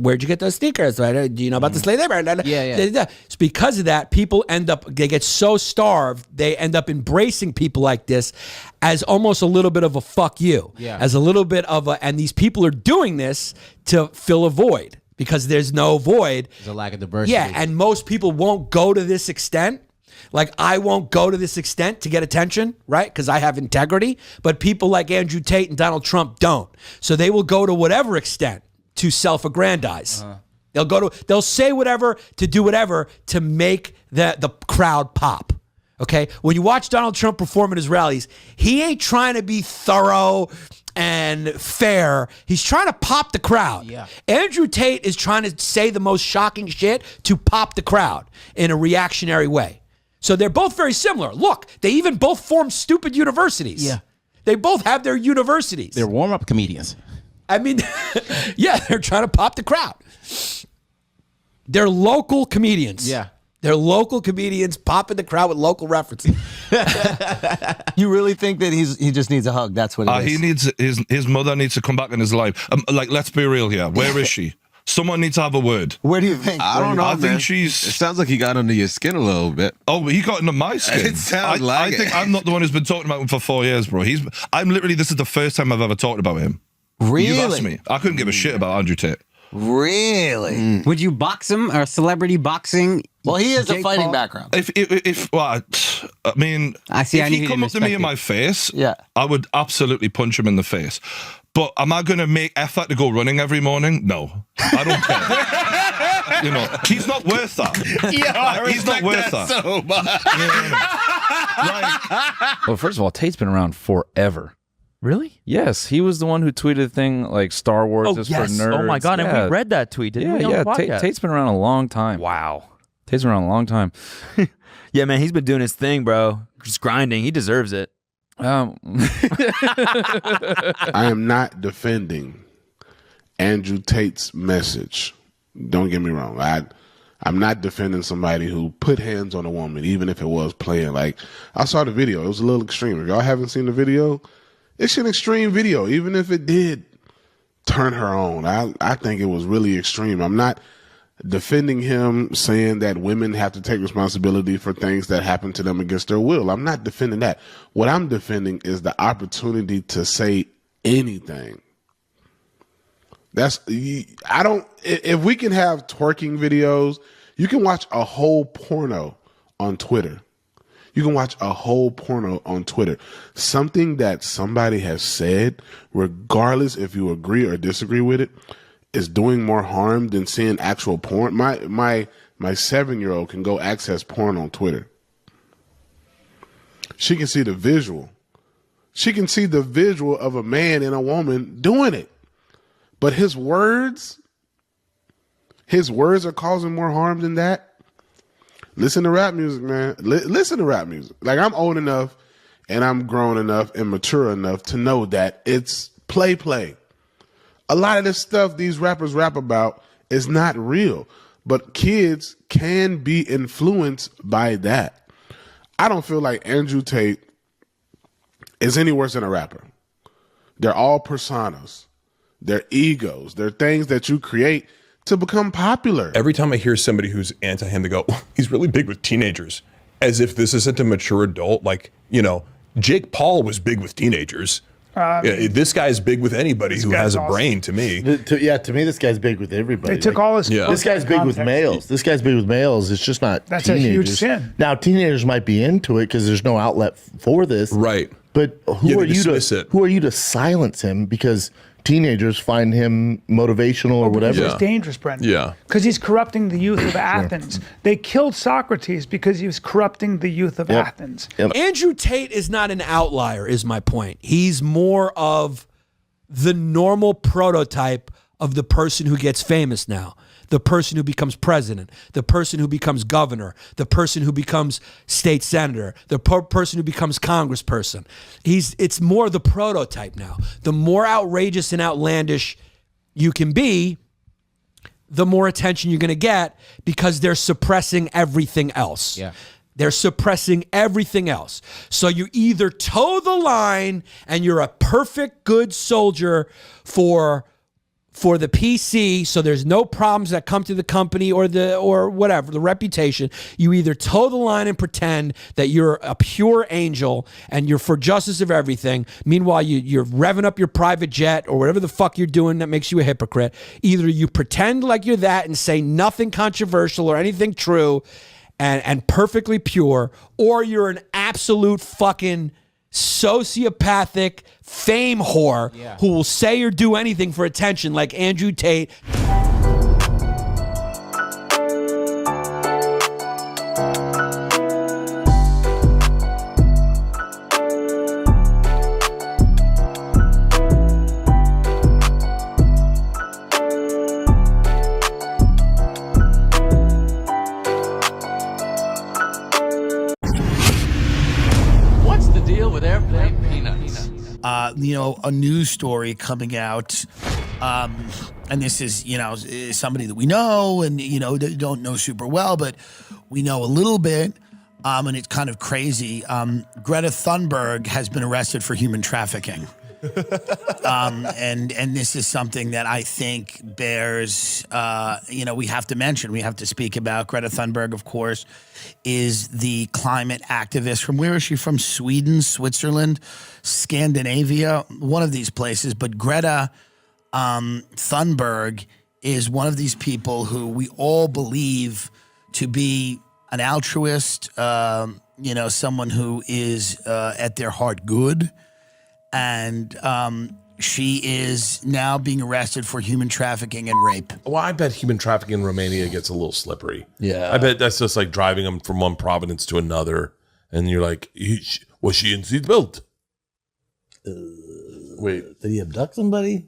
Speaker 4: where'd you get those sneakers? Do you know about the slave labor?
Speaker 6: Yeah.
Speaker 4: It's because of that, people they get so starved, they end up embracing people like this as almost a little bit of a fuck you.
Speaker 6: Yeah.
Speaker 4: As a little bit of and these people are doing this to fill a void. Because there's no void.
Speaker 6: There's a lack of diversity.
Speaker 4: Yeah, and most people won't go to this extent. Like, I won't go to this extent to get attention, right? Because I have integrity. But people like Andrew Tate and Donald Trump don't. So they will go to whatever extent to self-aggrandize. They'll say whatever to do whatever to make the crowd pop. Okay? When you watch Donald Trump perform at his rallies, he ain't trying to be thorough and fair. He's trying to pop the crowd. Yeah. Andrew Tate is trying to say the most shocking shit to pop the crowd in a reactionary way. So they're both very similar. Look, they even both form stupid universities.
Speaker 6: Yeah.
Speaker 4: They both have their universities.
Speaker 6: They're warm-up comedians.
Speaker 4: I mean, yeah, they're trying to pop the crowd. They're local comedians.
Speaker 6: Yeah.
Speaker 4: They're local comedians popping the crowd with local references.
Speaker 23: You really think that he just needs a hug? That's what it is.
Speaker 17: He needs his mother needs to come back in his life. Like, let's be real here. Where is she? Someone needs to have a word.
Speaker 23: Where do you think?
Speaker 1: I don't know,
Speaker 17: I
Speaker 1: man.
Speaker 17: think she's...
Speaker 1: It sounds like he got under your skin a little bit.
Speaker 17: Oh, but he got into my skin.
Speaker 1: It sounds like
Speaker 17: I think I'm not the one who's been talking about him for 4 years, bro. I'm literally, this is the first time I've ever talked about him.
Speaker 23: Really?
Speaker 17: You've asked me. I couldn't give a shit about Andrew Tate.
Speaker 23: Really?
Speaker 6: Would you box him or celebrity boxing?
Speaker 23: Well, he has a
Speaker 6: Jake
Speaker 23: fighting
Speaker 6: Paul?
Speaker 23: background.
Speaker 17: Well, I mean,
Speaker 6: I see.
Speaker 17: if
Speaker 6: I knew
Speaker 17: he
Speaker 6: he
Speaker 17: come
Speaker 6: didn't
Speaker 17: up to me
Speaker 6: respect
Speaker 17: in
Speaker 6: you.
Speaker 17: my face,
Speaker 23: Yeah.
Speaker 17: I would absolutely punch him in the face. But am I going to make effort to go running every morning? No, I don't care. You know, he's not worth that.
Speaker 1: Yeah,
Speaker 17: he's not worth that.
Speaker 1: So much.
Speaker 26: Well, first of all, Tate's been around forever.
Speaker 25: Really?
Speaker 26: Yes, he was the one who tweeted a thing like Star Wars
Speaker 25: Oh,
Speaker 26: is
Speaker 25: yes.
Speaker 26: for nerds.
Speaker 25: Oh, my God. And we read that tweet, didn't we? On the podcast?
Speaker 26: Tate's been around a long time.
Speaker 25: Wow.
Speaker 26: Tate's been around a long time.
Speaker 25: Yeah, man, he's been doing his thing, bro. Just grinding. He deserves it.
Speaker 7: I am not defending Andrew Tate's message. Don't get me wrong. I'm not defending somebody who put hands on a woman, even if it was playing. Like, I saw the video. It was a little extreme. If y'all haven't seen the video, it's an extreme video, even if it did turn her on. I think it was really extreme. I'm not defending him, saying that women have to take responsibility for things that happen to them against their will. I'm not defending that. What I'm defending is the opportunity to say anything. If we can have twerking videos, you can watch a whole porno on Twitter. You can watch a whole porno on Twitter. Something that somebody has said, regardless if you agree or disagree with it, is doing more harm than seeing actual porn. My 7-year-old can go access porn on Twitter. She can see the visual. She can see the visual of a man and a woman doing it. But his words are causing more harm than that. Listen to rap music, man. Listen to rap music. Like, I'm old enough and I'm grown enough and mature enough to know that it's play. A lot of this stuff these rappers rap about is not real, but kids can be influenced by that. I don't feel like Andrew Tate is any worse than a rapper. They're all personas. They're egos. They're things that you create to become popular.
Speaker 8: Every time I hear somebody who's anti him, they go, he's really big with teenagers. As if this isn't a mature adult. Like, you know, Jake Paul was big with teenagers. This guy's big with anybody who has a brain, to me.
Speaker 12: To me, this guy's big with everybody.
Speaker 13: They took all his
Speaker 12: This guy's big with males. This guy's big with males. It's just not
Speaker 13: That's
Speaker 12: teenagers.
Speaker 13: a huge sin.
Speaker 12: Now, teenagers might be into it because there's no outlet for this.
Speaker 8: Right.
Speaker 12: But who are you to silence him because teenagers find him motivational or whatever?
Speaker 13: He's dangerous, Brendan.
Speaker 8: Yeah.
Speaker 13: Because he's corrupting the youth of Athens. They killed Socrates because he was corrupting the youth of Athens.
Speaker 4: Andrew Tate is not an outlier, is my point. He's more of the normal prototype of the person who gets famous now. The person who becomes president, the person who becomes governor, the person who becomes state senator, the person who becomes congressperson. It's more the prototype now. The more outrageous and outlandish you can be, the more attention you're going to get because they're suppressing everything else. Yeah. They're suppressing everything else. So you either toe the line and you're a perfect good soldier for the PC, so there's no problems that come to the company or whatever, the reputation. You either toe the line and pretend that you're a pure angel and you're for justice of everything. Meanwhile, you're revving up your private jet or whatever the fuck you're doing that makes you a hypocrite. Either you pretend like you're that and say nothing controversial or anything true, and perfectly pure, or you're an absolute fucking sociopathic fame whore who will say or do anything for attention like Andrew Tate.
Speaker 11: What's the deal with airplane peanuts?
Speaker 9: A news story coming out, and this is, somebody that we know and, don't know super well, but we know a little bit, and it's kind of crazy. Greta Thunberg has been arrested for human trafficking. And this is something that I think bears, we have to mention, we have to speak about. Greta Thunberg, of course, is the climate activist from, where is she from? Sweden, Switzerland, Scandinavia, one of these places. But Greta Thunberg is one of these people who we all believe to be an altruist, someone who is at their heart good. And she is now being arrested for human trafficking and rape.
Speaker 14: Well, I bet human trafficking in Romania gets a little slippery.
Speaker 9: Yeah.
Speaker 14: I bet that's just like driving them from one province to another. And you're like, was she in seatbelt? Wait.
Speaker 24: Did he abduct somebody?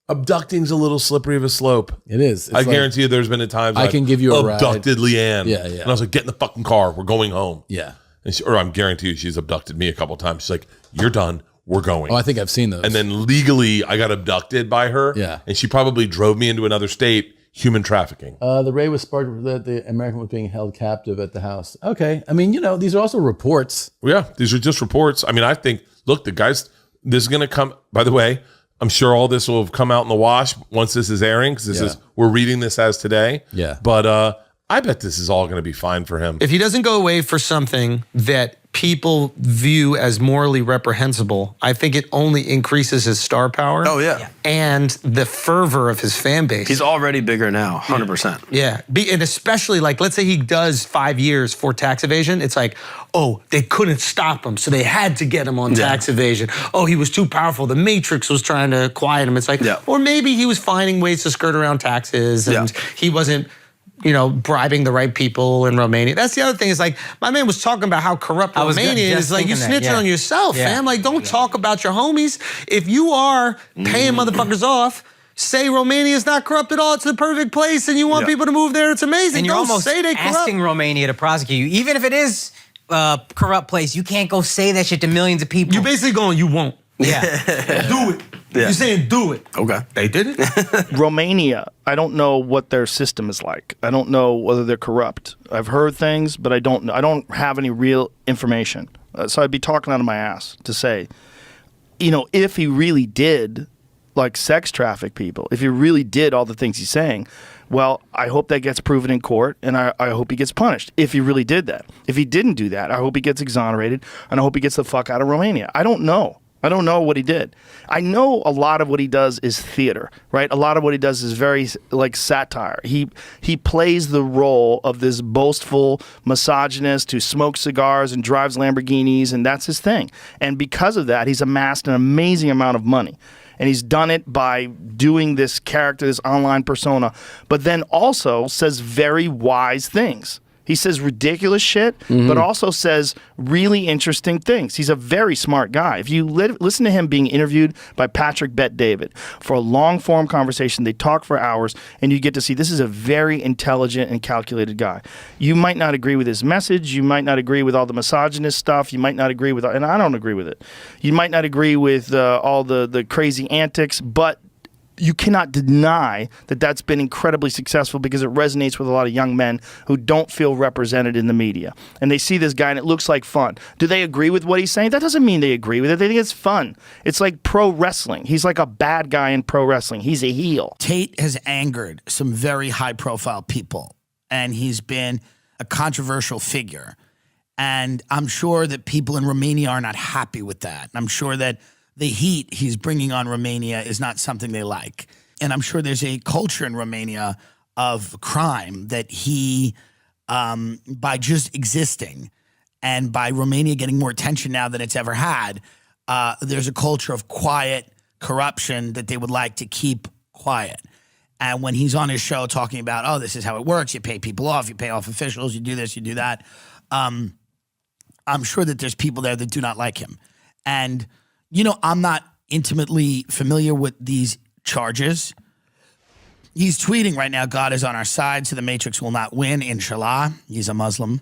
Speaker 14: Abducting's a little slippery of a slope.
Speaker 24: It is. It's
Speaker 14: I
Speaker 24: like-
Speaker 14: guarantee you there's been a time
Speaker 24: I can give you a
Speaker 14: abducted
Speaker 24: ride.
Speaker 14: Leanne.
Speaker 24: Yeah, yeah.
Speaker 14: And I was like, get in the fucking car. We're going home.
Speaker 24: Yeah.
Speaker 14: And or I'm guarantee you she's abducted me a couple times. She's like, you're done. We're going.
Speaker 24: Oh, I think I've seen those.
Speaker 14: And then legally, I got abducted by her.
Speaker 24: Yeah.
Speaker 14: And she probably drove me into another state, human trafficking.
Speaker 24: The raid was sparked that the American was being held captive at the house. Okay. I mean, these are also reports.
Speaker 14: Yeah, these are just reports. I mean, I think, look, the guys, this is going to come, by the way, I'm sure all this will have come out in the wash once this is airing, because we're reading this as today.
Speaker 24: Yeah.
Speaker 14: But I bet this is all going to be fine for him.
Speaker 23: If he doesn't go away for something that people view as morally reprehensible, I think it only increases his star power.
Speaker 15: Oh, yeah.
Speaker 23: And the fervor of his fan base.
Speaker 15: He's already bigger now, 100%.
Speaker 23: Yeah. And especially, like, let's say he does 5 years for tax evasion. It's like, oh, they couldn't stop him, so they had to get him on tax evasion. Oh, he was too powerful. The Matrix was trying to quiet him. It's like, or maybe he was finding ways to skirt around taxes and he wasn't, bribing the right people in Romania. That's the other thing, is like, my man was talking about how corrupt Romania is. Like, you snitching on yourself, fam. Like, don't talk about your homies. If you are paying motherfuckers off, say Romania is not corrupt at all. It's the perfect place, and you want people to move there. It's amazing.
Speaker 6: And you're
Speaker 23: Don't
Speaker 6: almost
Speaker 23: say they corrupt.
Speaker 6: asking Romania to prosecute you, even if it is a corrupt place. You can't go say that shit to millions of people.
Speaker 23: You're basically going, you won't.
Speaker 6: Yeah.
Speaker 23: Do it. You're saying do it.
Speaker 15: Okay.
Speaker 23: They did it.
Speaker 16: Romania, I don't know what their system is like. I don't know whether they're corrupt. I've heard things, but I don't have any real information. So I'd be talking out of my ass to say, if he really did like sex traffic people, if he really did all the things he's saying, well, I hope that gets proven in court, and I hope he gets punished if he really did that. If he didn't do that, I hope he gets exonerated, and I hope he gets the fuck out of Romania. I don't know. I don't know what he did. I know a lot of what he does is theater, right? A lot of what he does is very like satire. He plays the role of this boastful misogynist who smokes cigars and drives Lamborghinis, and that's his thing. And because of that, he's amassed an amazing amount of money. And he's done it by doing this character, this online persona, but then also says very wise things. He says ridiculous shit, but also says really interesting things. He's a very smart guy. If you listen to him being interviewed by Patrick Bet-David for a long-form conversation, they talk for hours, and you get to see this is a very intelligent and calculated guy. You might not agree with his message. You might not agree with all the misogynist stuff. You might not agree with, and I don't agree with it. You might not agree with all the crazy antics, but you cannot deny that that's been incredibly successful because it resonates with a lot of young men who don't feel represented in the media. And they see this guy and it looks like fun. Do they agree with what he's saying? That doesn't mean they agree with it. They think it's fun. It's like pro wrestling. He's like a bad guy in pro wrestling. He's a heel.
Speaker 9: Tate has angered some very high-profile people, and he's been a controversial figure. And I'm sure that people in Romania are not happy with that. I'm sure that the heat he's bringing on Romania is not something they like. And I'm sure there's a culture in Romania of crime that he by just existing, and by Romania getting more attention now than it's ever had. There's a culture of quiet corruption that they would like to keep quiet. And when he's on his show talking about, oh, this is how it works, you pay people off, you pay off officials, you do this, you do that, I'm sure that there's people there that do not like him. And, I'm not intimately familiar with these charges. He's tweeting right now, God is on our side, so the Matrix will not win, inshallah. He's a Muslim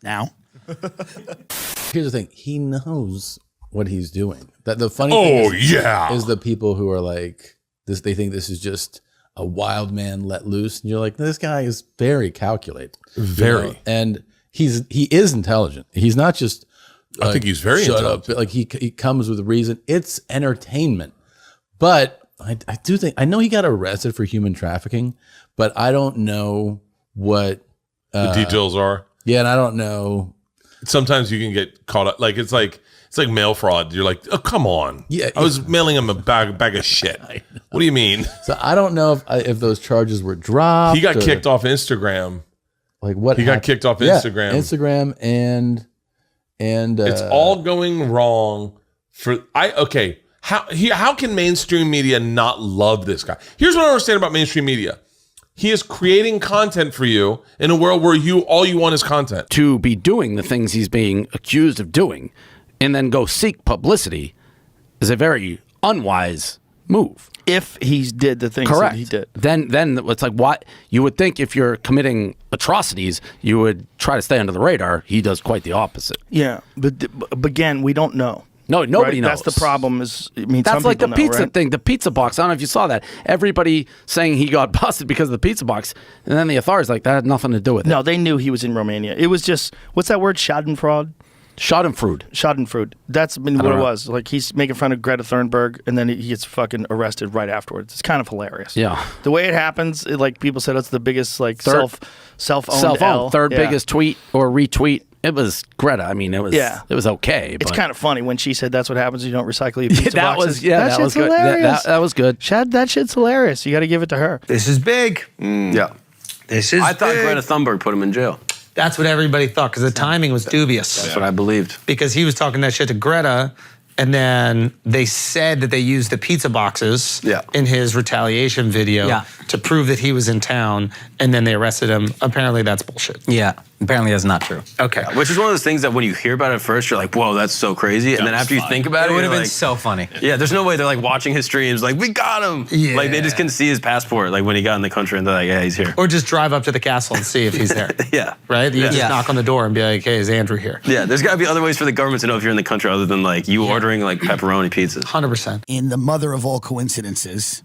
Speaker 9: now.
Speaker 27: Here's the thing. He knows what he's doing. The funny thing is the people who are like, this. They think this is just a wild man let loose. And you're like, this guy is very calculated.
Speaker 14: Very.
Speaker 27: And he is intelligent. He's not just
Speaker 14: I think he's very intelligent.
Speaker 27: Up. Like he comes with a reason. It's entertainment. But I do think, I know he got arrested for human trafficking, but I don't know what
Speaker 14: the details are.
Speaker 27: Yeah, and I don't know.
Speaker 14: Sometimes you can get caught up. Like it's like mail fraud. You're like, oh, come on.
Speaker 27: Yeah,
Speaker 14: I was mailing him a bag of shit. What do you mean?
Speaker 27: So I don't know if those charges were dropped.
Speaker 14: He got kicked off Instagram.
Speaker 27: Like what?
Speaker 14: He got kicked off Instagram.
Speaker 27: Instagram and
Speaker 14: it's all going wrong How can mainstream media not love this guy? Here's what I understand about mainstream media. He is creating content for you in a world where all you want is content.
Speaker 2: To be doing the things he's being accused of doing and then go seek publicity is a very unwise move.
Speaker 16: If he did the things that he did.
Speaker 2: Then it's like, what you would think if you're committing atrocities, you would try to stay under the radar. He does quite the opposite.
Speaker 16: Yeah, but again, we don't know.
Speaker 2: No, nobody knows.
Speaker 16: That's the problem. That's
Speaker 2: like the pizza thing, the pizza box. I don't know if you saw that. Everybody saying he got busted because of the pizza box, and then the authorities that had nothing to do with it.
Speaker 16: No, they knew he was in Romania. It was just, what's that word? Schadenfreude? Schadenfreude. That's what it was. Like he's making fun of Greta Thunberg, and then he gets fucking arrested right afterwards. It's kind of hilarious.
Speaker 2: Yeah.
Speaker 16: The way it happens, like people said, it's the biggest self-owned
Speaker 2: third biggest tweet or retweet. It was Greta. I mean, it was okay.
Speaker 16: It's kind of funny when she said that's what happens. You don't recycle your pizza boxes.
Speaker 2: That was good. That was good.
Speaker 16: That shit's hilarious. You got to give it to her.
Speaker 23: This is big.
Speaker 15: Yeah.
Speaker 23: I
Speaker 15: thought Greta Thunberg put him in jail.
Speaker 23: That's what everybody thought because the timing was dubious.
Speaker 15: That's what I believed.
Speaker 23: Because he was talking that shit to Greta, and then they said that they used the pizza boxes in his retaliation video to prove that he was in town, and then they arrested him. Apparently, that's bullshit.
Speaker 6: Yeah, apparently that's not true.
Speaker 23: Okay.
Speaker 15: Which is one of those things that when you hear about it first, you're like, whoa, that's so crazy. And then after you think about it,
Speaker 6: would have been
Speaker 15: like,
Speaker 6: so funny.
Speaker 15: Yeah, there's no way they're like watching his streams, like, we got him.
Speaker 23: Yeah.
Speaker 15: Like, they just can see his passport, like, when he got in the country, and they're like, yeah, he's here.
Speaker 23: Or just drive up to the castle and see if he's there.
Speaker 15: Yeah.
Speaker 23: Right? You just knock on the door and be like, hey, is Andrew here?
Speaker 15: Yeah, there's got to be other ways for the government to know if you're in the country other than, like, you ordering, like, pepperoni pizzas.
Speaker 23: 100%.
Speaker 9: In the mother of all coincidences,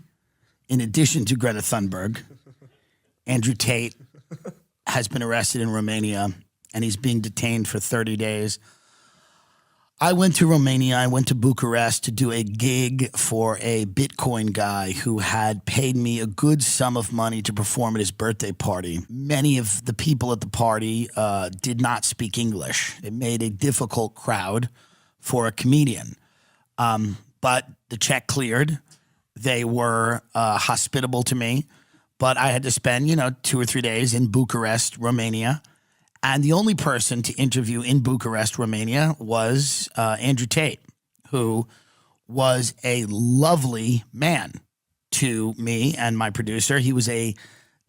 Speaker 9: in addition to Greta Thunberg, Andrew Tate has been arrested in Romania, and he's being detained for 30 days. I went to Romania. I went to Bucharest to do a gig for a Bitcoin guy who had paid me a good sum of money to perform at his birthday party. Many of the people at the party did not speak English. It made a difficult crowd for a comedian. But the check cleared. They were hospitable to me. But I had to spend, 2 or 3 days in Bucharest, Romania. And the only person to interview in Bucharest, Romania was Andrew Tate, who was a lovely man to me and my producer. He was a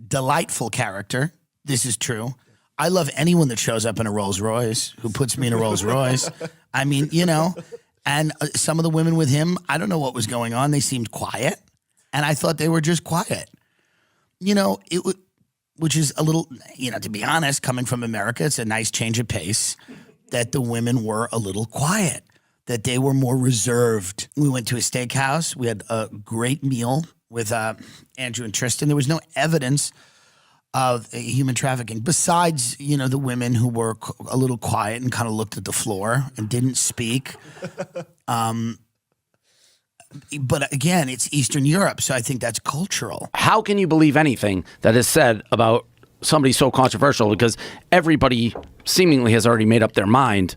Speaker 9: delightful character. This is true. I love anyone that shows up in a Rolls Royce, who puts me in a Rolls Royce. I mean, and some of the women with him, I don't know what was going on. They seemed quiet. And I thought they were just quiet. Which is a little, to be honest, coming from America, it's a nice change of pace that the women were a little quiet, that they were more reserved. We went to a steakhouse. We had a great meal with Andrew and Tristan. There was no evidence of human trafficking besides, the women who were a little quiet and kind of looked at the floor and didn't speak. But again, it's Eastern Europe, so I think that's cultural.
Speaker 2: How can you believe anything that is said about somebody so controversial? Because everybody seemingly has already made up their mind.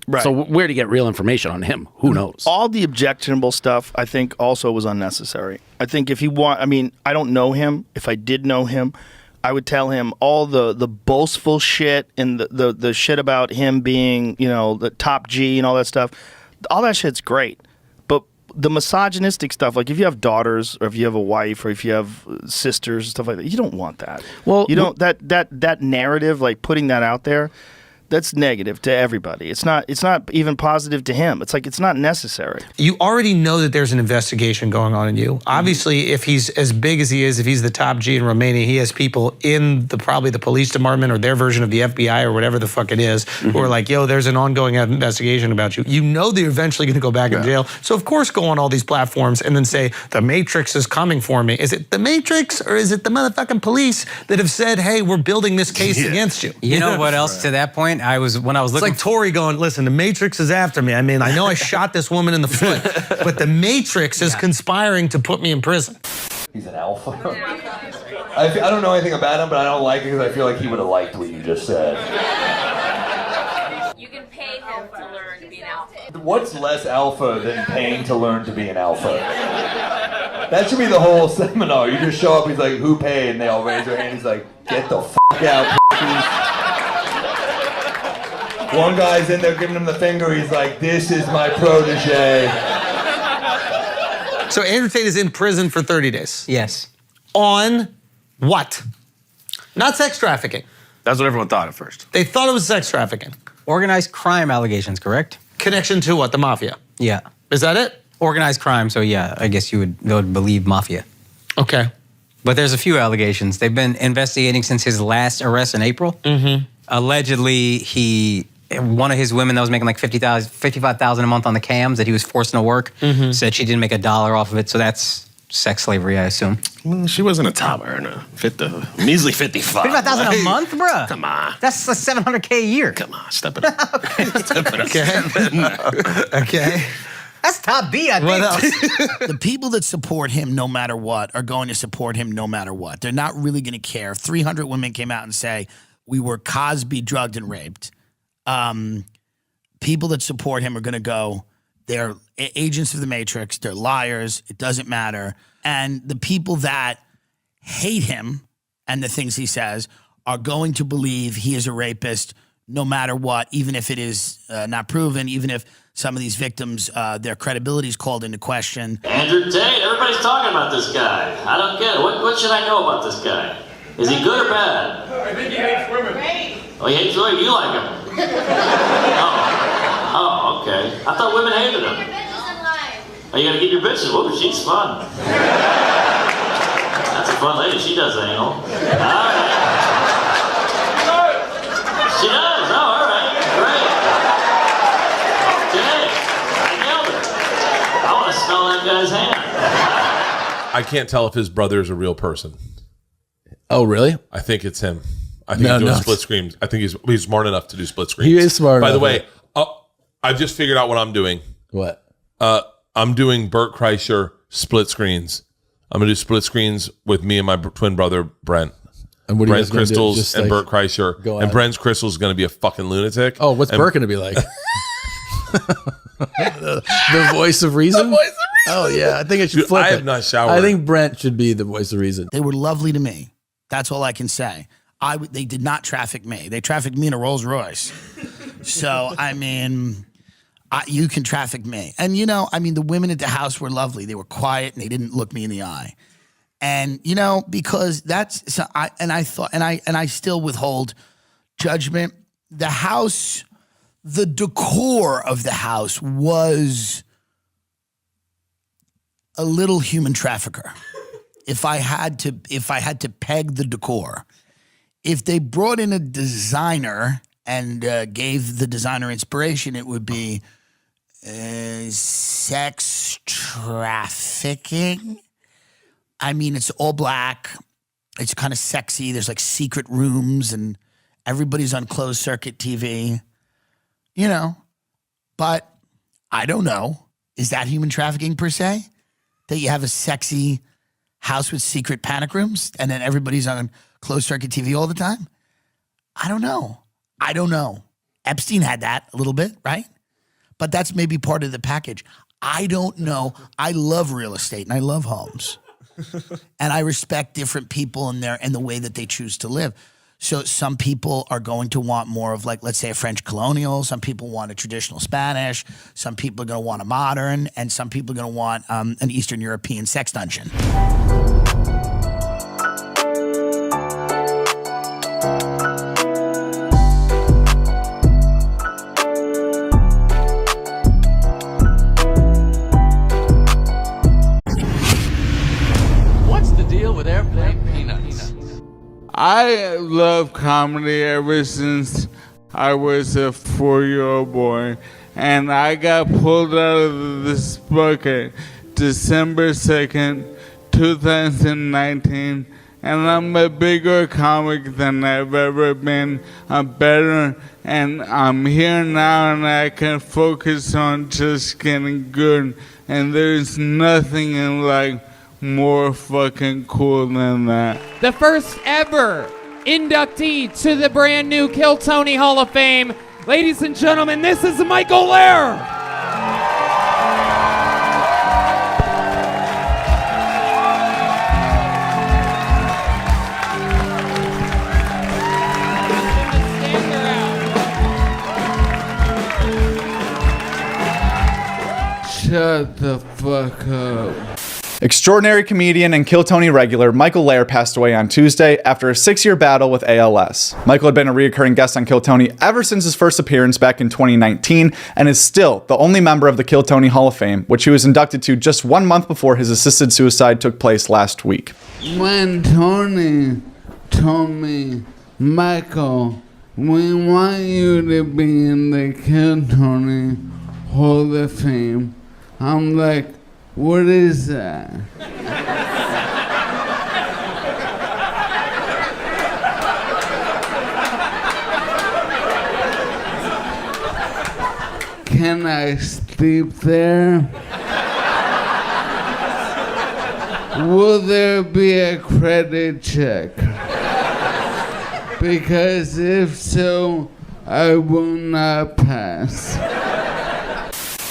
Speaker 16: Right.
Speaker 2: So where to get real information on him? Who knows?
Speaker 16: All the objectionable stuff, I think, also was unnecessary. I think if I don't know him. If I did know him, I would tell him all the boastful shit and the shit about him being, the top G and all that stuff. All that shit's great. But the misogynistic stuff, like if you have daughters or if you have a wife or if you have sisters and stuff like that, you don't want that. Well, you don't that narrative, like putting that out there, that's negative to everybody. It's not even positive to him. It's like it's not necessary.
Speaker 23: You already know that there's an investigation going on in you. Obviously, if he's as big as he is, if he's the top G in Romania, he has people in probably the police department or their version of the FBI or whatever the fuck it is, who are like, yo, there's an ongoing investigation about you. You know they're eventually going to go back in jail. So of course go on all these platforms and then say, the Matrix is coming for me. Is it the Matrix or is it the motherfucking police that have said, hey, we're building this case against you?
Speaker 6: You know what else to that point? When I was
Speaker 23: It's
Speaker 6: looking.
Speaker 23: like Tory going, listen, the Matrix is after me. I mean, I know I shot this woman in the foot, but the Matrix is conspiring to put me in prison.
Speaker 3: He's an alpha. I don't know anything about him, but I don't like it because I feel like he would have liked what you just said.
Speaker 5: You can pay him to learn to be an alpha.
Speaker 3: What's less alpha than paying to learn to be an alpha? That should be the whole seminar. You just show up, he's like, who paid? And they all raise their hand. He's like, get the fuck out, pussies. One guy's in there giving him the finger. He's like, this is my protege.
Speaker 23: So Andrew Tate is in prison for 30 days.
Speaker 6: Yes.
Speaker 23: On what? Not sex trafficking.
Speaker 15: That's what everyone thought at first.
Speaker 23: They thought it was sex trafficking.
Speaker 6: Organized crime allegations, correct?
Speaker 23: Connection to what? The mafia?
Speaker 6: Yeah.
Speaker 23: Is that it?
Speaker 6: Organized crime, so yeah, I guess they would believe mafia.
Speaker 23: Okay.
Speaker 6: But there's a few allegations. They've been investigating since his last arrest in April.
Speaker 23: Mm-hmm.
Speaker 6: Allegedly, one of his women that was making like $55,000 a month on the cams that he was forcing to work said she didn't make $1 off of it. So that's sex slavery, I assume.
Speaker 15: Well, she wasn't a top earner. Measly 55.
Speaker 6: $55,000 a month, bruh?
Speaker 15: Come on.
Speaker 6: That's like $700K a year.
Speaker 15: Come on, step it up. Step it up.
Speaker 23: Okay.
Speaker 6: That's top B, I think.
Speaker 23: What else?
Speaker 9: The people that support him no matter what are going to support him no matter what. They're not really going to care. If 300 women came out and say, we were Cosby drugged and raped. People that support him are going to go, they're agents of the Matrix, they're liars, it doesn't matter. And the people that hate him and the things he says are going to believe he is a rapist no matter what, even if it is not proven, even if some of these victims, their credibility is called into question.
Speaker 10: Andrew Tate, everybody's talking about this guy. I don't get it. What should I know about this guy? Is he good or bad?
Speaker 18: I think he hates women.
Speaker 10: Oh, he hates women? You like him? Oh, okay. I thought women hated him. Oh, you gotta keep your bitches. Whoa, she's fun. That's a fun lady. She does anal. All right. She does. Oh, all right. Great. Okay. I nailed it. I want to smell that guy's hand.
Speaker 14: I can't tell if his brother is a real person.
Speaker 27: Oh, really?
Speaker 14: I think it's him. I think he's doing split screens. I think he's smart enough to do split screens.
Speaker 27: He is smart
Speaker 14: By
Speaker 27: enough.
Speaker 14: the way, I've just figured out what I'm doing.
Speaker 27: What?
Speaker 14: I'm doing Bert Kreischer split screens. I'm going to do split screens with me and my twin brother, Brent.
Speaker 27: And what are you
Speaker 14: Brent
Speaker 27: guys gonna do?
Speaker 14: Crystals
Speaker 27: Just,
Speaker 14: and
Speaker 27: like,
Speaker 14: Bert Kreischer.
Speaker 27: go
Speaker 14: And
Speaker 27: at
Speaker 14: Brent's Crystals is going to be a fucking lunatic.
Speaker 27: Oh, what's
Speaker 14: And
Speaker 27: Bert going to be like? the voice of reason? The voice of reason. Oh, yeah. I think it should
Speaker 14: Dude,
Speaker 27: flip
Speaker 14: I
Speaker 27: it.
Speaker 14: have not showered.
Speaker 27: I think Brent should be the voice of reason.
Speaker 9: They were lovely to me. That's all I can say. They did not traffic me. They trafficked me in a Rolls Royce. So, I mean, you can traffic me. And, you know, I mean, the women at the house were lovely. They were quiet and they didn't look me in the eye. And, you know, because that's, so I still withhold judgment. The house, the decor of the house was a little human trafficker. If I had to peg the decor, if they brought in a designer and gave the designer inspiration, it would be sex trafficking. I mean, it's all black. It's kind of sexy. There's like secret rooms and everybody's on closed circuit TV, you know. But I don't know. Is that human trafficking per se? That you have a sexy house with secret panic rooms and then everybody's on closed circuit TV all the time? I don't know. Epstein had that a little bit, right? But that's maybe part of the package. I don't know. I love real estate and I love homes. And I respect different people and the way that they choose to live. So some people are going to want more of like, let's say, a French colonial. Some people want a traditional Spanish. Some people are going to want a modern. And some people are going to want an Eastern European sex dungeon.
Speaker 11: What's the deal with airplane peanuts?
Speaker 1: I love comedy ever since I was a 4-year-old boy, and I got pulled out of this bucket December 2nd, 2019, and I'm a bigger comic than I've ever been. I'm better, and I'm here now, and I can focus on just getting good, and there's nothing in life more fucking cool than that.
Speaker 17: The first ever inductee to the brand new Kill Tony Hall of Fame. Ladies and gentlemen, this is Michael Lair.
Speaker 1: Shut the fuck up.
Speaker 18: Extraordinary comedian and Kill Tony regular Michael Lair passed away on Tuesday after a 6-year battle with ALS. Michael had been a recurring guest on Kill Tony ever since his first appearance back in 2019 and is still the only member of the Kill Tony Hall of Fame, which he was inducted to just 1 month before his assisted suicide took place last week.
Speaker 1: When Tony told me, Michael, we want you to be in the Kill Tony Hall of Fame, I'm like, what is that? Can I sleep there? Will there be a credit check? Because if so, I will not pass.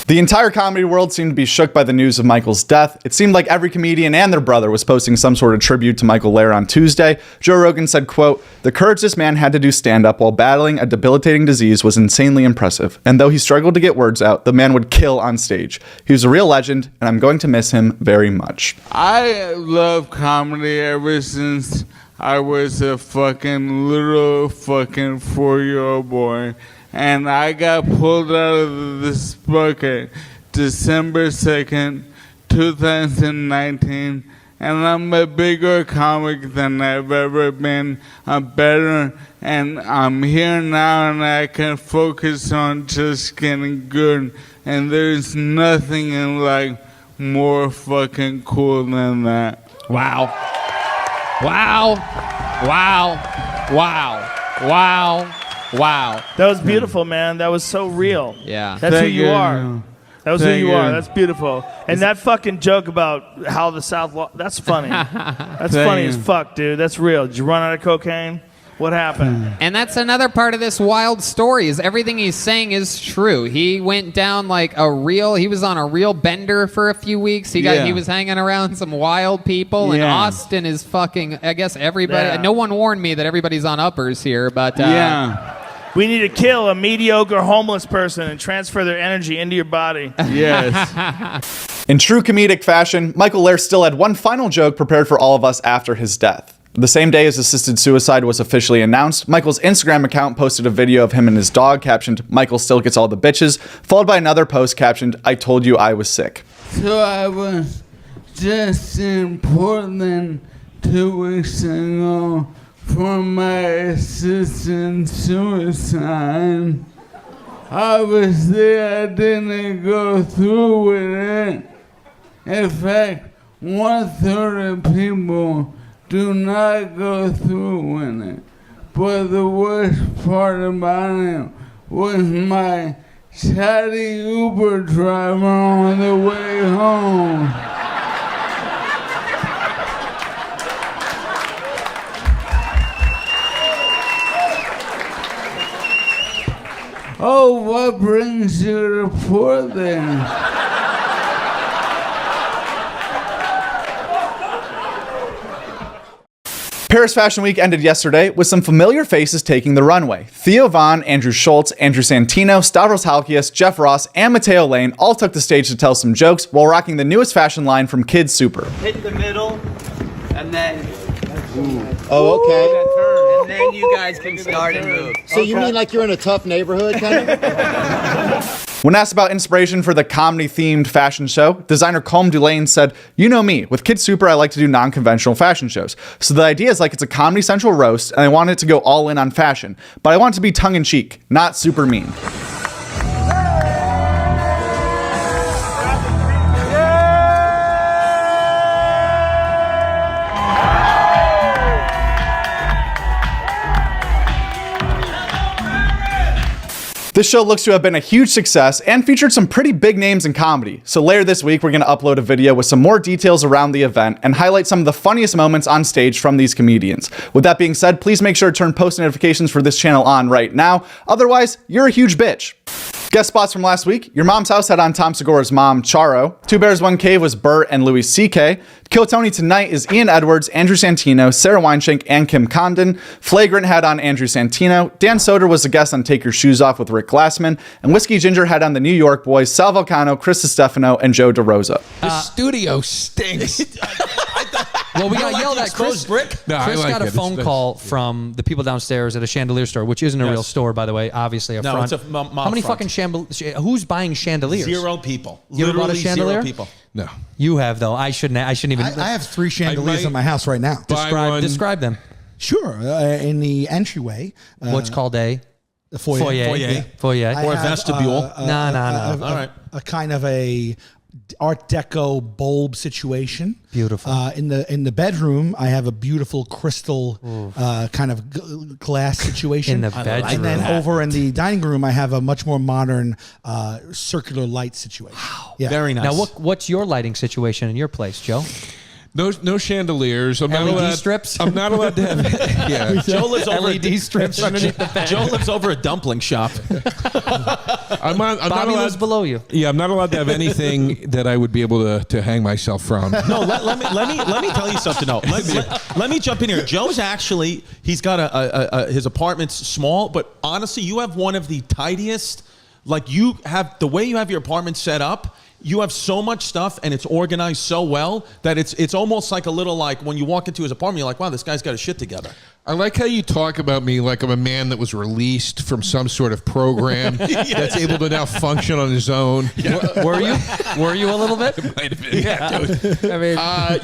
Speaker 18: The entire comedy world seemed to be shook by the news of Michael's death. It seemed like every comedian and their brother was posting some sort of tribute to Michael Lair on Tuesday. Joe Rogan said, quote, "The courage this man had to do stand-up while battling a debilitating disease was insanely impressive. And though he struggled to get words out, the man would kill on stage. He was a real legend, and I'm going to miss him very much."
Speaker 1: I love comedy ever since I was a fucking little fucking 4-year-old boy. And I got pulled out of this bucket December 2nd, 2019, and I'm a bigger comic than I've ever been. I'm better, and I'm here now, and I can focus on just getting good, and there's nothing in life more fucking cool than that.
Speaker 17: Wow. Wow. Wow. Wow. Wow. Wow.
Speaker 16: That was beautiful, man. That was so real.
Speaker 17: Yeah.
Speaker 16: That's who
Speaker 1: Thank
Speaker 16: you are. That was who
Speaker 1: Thank
Speaker 16: you are.
Speaker 1: you.
Speaker 16: That's beautiful. And that fucking joke about how the South, that's funny. That's
Speaker 1: Thank
Speaker 16: funny
Speaker 1: you.
Speaker 16: as fuck, dude. That's real. Did you run out of cocaine? What happened?
Speaker 17: And that's another part of this wild story is everything he's saying is true. He went down like he was on a real bender for a few weeks. He was hanging around some wild people, and
Speaker 1: Yeah.
Speaker 17: Austin is fucking, I guess everybody,
Speaker 16: Yeah.
Speaker 17: no one warned me that everybody's on uppers here, but
Speaker 16: We need to kill a mediocre homeless person and transfer their energy into your body.
Speaker 1: Yes.
Speaker 18: In true comedic fashion, Michael Lair still had one final joke prepared for all of us after his death. The same day his assisted suicide was officially announced, Michael's Instagram account posted a video of him and his dog captioned, "Michael still gets all the bitches," followed by another post captioned, "I told you I was sick."
Speaker 1: So I was just in Portland 2 weeks ago for my assisted suicide. Obviously, I didn't go through with it. In fact, 1/3 of people do not go through with it. But the worst part about it was my chatty Uber driver on the way home. Oh, what brings you to Portland?
Speaker 18: Paris Fashion Week ended yesterday with some familiar faces taking the runway. Theo Von, Andrew Schultz, Andrew Santino, Stavros Halkias, Jeff Ross, and Matteo Lane all took the stage to tell some jokes while rocking the newest fashion line from Kids Super.
Speaker 7: Hit the middle, and then...
Speaker 24: Oh, okay.
Speaker 7: And then you guys can start and move.
Speaker 24: So you mean like you're in a tough neighborhood, kind of?
Speaker 18: When asked about inspiration for the comedy-themed fashion show, designer Colm Dillon said, "You know me, with Kids Super I like to do non-conventional fashion shows. So the idea is like it's a Comedy Central roast and I want it to go all in on fashion, but I want it to be tongue-in-cheek, not super mean." This show looks to have been a huge success and featured some pretty big names in comedy. So later this week, we're going to upload a video with some more details around the event and highlight some of the funniest moments on stage from these comedians. With that being said, please make sure to turn post notifications for this channel on right now. Otherwise, you're a huge bitch. Guest spots from last week: Your Mom's House had on Tom Segura's mom, Charo. Two Bears, One Cave was Bert and Louis C.K. Kill Tony Tonight is Ian Edwards, Andrew Santino, Sarah Weinschenk, and Kim Condon. Flagrant had on Andrew Santino. Dan Soder was a guest on Take Your Shoes Off with Rick Glassman. And Whiskey Ginger had on the New York Boys, Sal Vulcano, Chris Stefano, and Joe DeRosa.
Speaker 19: The studio stinks.
Speaker 20: Well, we got yelled at. Chris
Speaker 19: No, I
Speaker 20: Chris
Speaker 19: like
Speaker 20: got a
Speaker 19: it.
Speaker 20: phone
Speaker 19: It's-
Speaker 20: call from the people downstairs at a chandelier store, which isn't a real store, by the way. Obviously, a
Speaker 19: No,
Speaker 20: front.
Speaker 19: it's a mom
Speaker 20: How many
Speaker 19: front.
Speaker 20: fucking who's buying chandeliers?
Speaker 19: 0 people.
Speaker 20: You ever bought a
Speaker 19: Literally
Speaker 20: chandelier?
Speaker 19: 0 people. No.
Speaker 20: You have though. I shouldn't even.
Speaker 21: I have 3 chandeliers in my house right now.
Speaker 20: Describe them.
Speaker 21: Sure. In the entryway.
Speaker 20: What's called a
Speaker 21: foyer.
Speaker 20: Foyer.
Speaker 21: I
Speaker 19: Or a
Speaker 21: have,
Speaker 19: vestibule.
Speaker 20: No.
Speaker 21: All right. A kind of a Art Deco bulb situation.
Speaker 20: Beautiful.
Speaker 21: In the bedroom, I have a beautiful crystal kind of glass situation.
Speaker 20: In the bedroom.
Speaker 21: And then over in the dining room, I have a much more modern circular light situation. Wow. Yeah.
Speaker 19: Very nice.
Speaker 20: Now, what's your lighting situation in your place, Joe?
Speaker 19: No chandeliers. I'm not
Speaker 20: LED
Speaker 19: allowed,
Speaker 20: strips?
Speaker 19: I'm not allowed to have. Yeah.
Speaker 20: Joe lives over LED strips underneath the bed.
Speaker 19: Joe lives over a dumpling shop. I'm not
Speaker 20: Bobby
Speaker 19: allowed,
Speaker 20: lives below you.
Speaker 19: Yeah, I'm not allowed to have anything that I would be able to hang myself from.
Speaker 22: No, let me tell you something. No, let me jump in here. Joe's actually he's got his apartment's small, but honestly, you have one of the tidiest. Like you have the way you have your apartment set up. You have so much stuff and it's organized so well that it's almost like a little like when you walk into his apartment, you're like, wow, this guy's got his shit together.
Speaker 19: I like how you talk about me like I'm a man that was released from some sort of program that's able to now function on his own.
Speaker 20: Yeah. Were you a little bit?
Speaker 19: It might have been. Yeah, dude.
Speaker 20: I mean,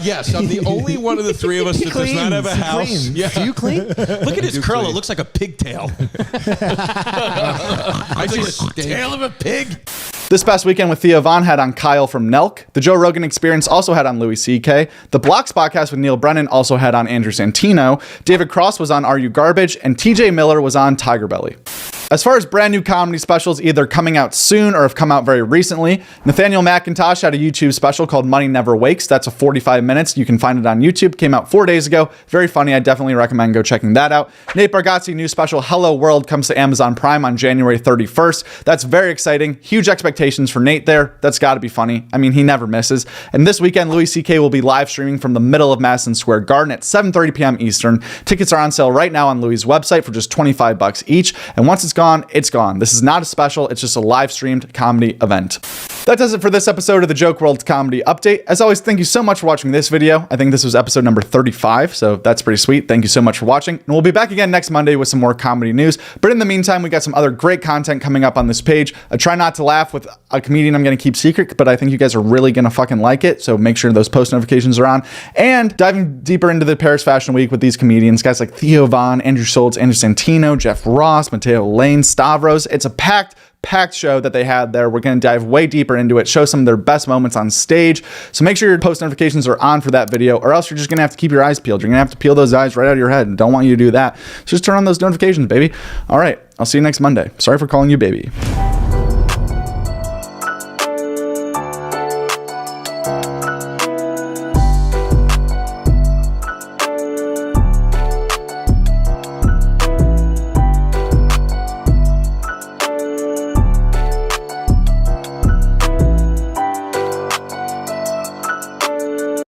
Speaker 19: yes, I'm the only one of the 3 of us that does not have a house.
Speaker 21: Yeah. Do you clean?
Speaker 22: Look at his curl. It looks like a pigtail.
Speaker 19: I just
Speaker 22: tail of a pig.
Speaker 18: This past weekend with Theo Von had on Kyle from Nelk. The Joe Rogan Experience also had on Louis C.K. The Blocks podcast with Neil Brennan also had on Andrew Santino. David Cross was on Are You Garbage? And TJ Miller was on Tiger Belly. As far as brand new comedy specials either coming out soon or have come out very recently, Nathaniel McIntosh had a YouTube special called Money Never Wakes. That's a 45 minutes. You can find it on YouTube. Came out 4 days ago. Very funny. I definitely recommend go checking that out. Nate Bargatze new special Hello World comes to Amazon Prime on January 31st. That's very exciting. Huge expectations for Nate there. That's got to be funny. I mean, he never misses. And this weekend, Louis C.K. will be live streaming from the middle of Madison Square Garden at 7:30 p.m. Eastern. Tickets are on sale right now on Louis' website for just $25 each. And once it's gone, it's gone. This is not a special. It's just a live streamed comedy event. That does it for this episode of the Joke WRLD Comedy Update. As always, thank you so much for watching this video. I think this was episode number 35, so that's pretty sweet. Thank you so much for watching. And we'll be back again next Monday with some more comedy news. But in the meantime, we got some other great content coming up on this page. I try not to laugh with a comedian I'm going to keep secret, but I think you guys are really going to fucking like it. So make sure those post notifications are on. And diving deeper into the Paris Fashion Week with these comedians, guys like Theo Von, Andrew Schultz, Andrew Santino, Jeff Ross, Matteo Lane, Stavros. It's a packed show that they had there. We're going to dive way deeper into it, show some of their best moments on stage. So make sure your post notifications are on for that video, or else you're just going to have to keep your eyes peeled. You're going to have to peel those eyes right out of your head, and don't want you to do that. So just turn on those notifications, baby. All right, I'll see you next Monday. Sorry for calling you baby.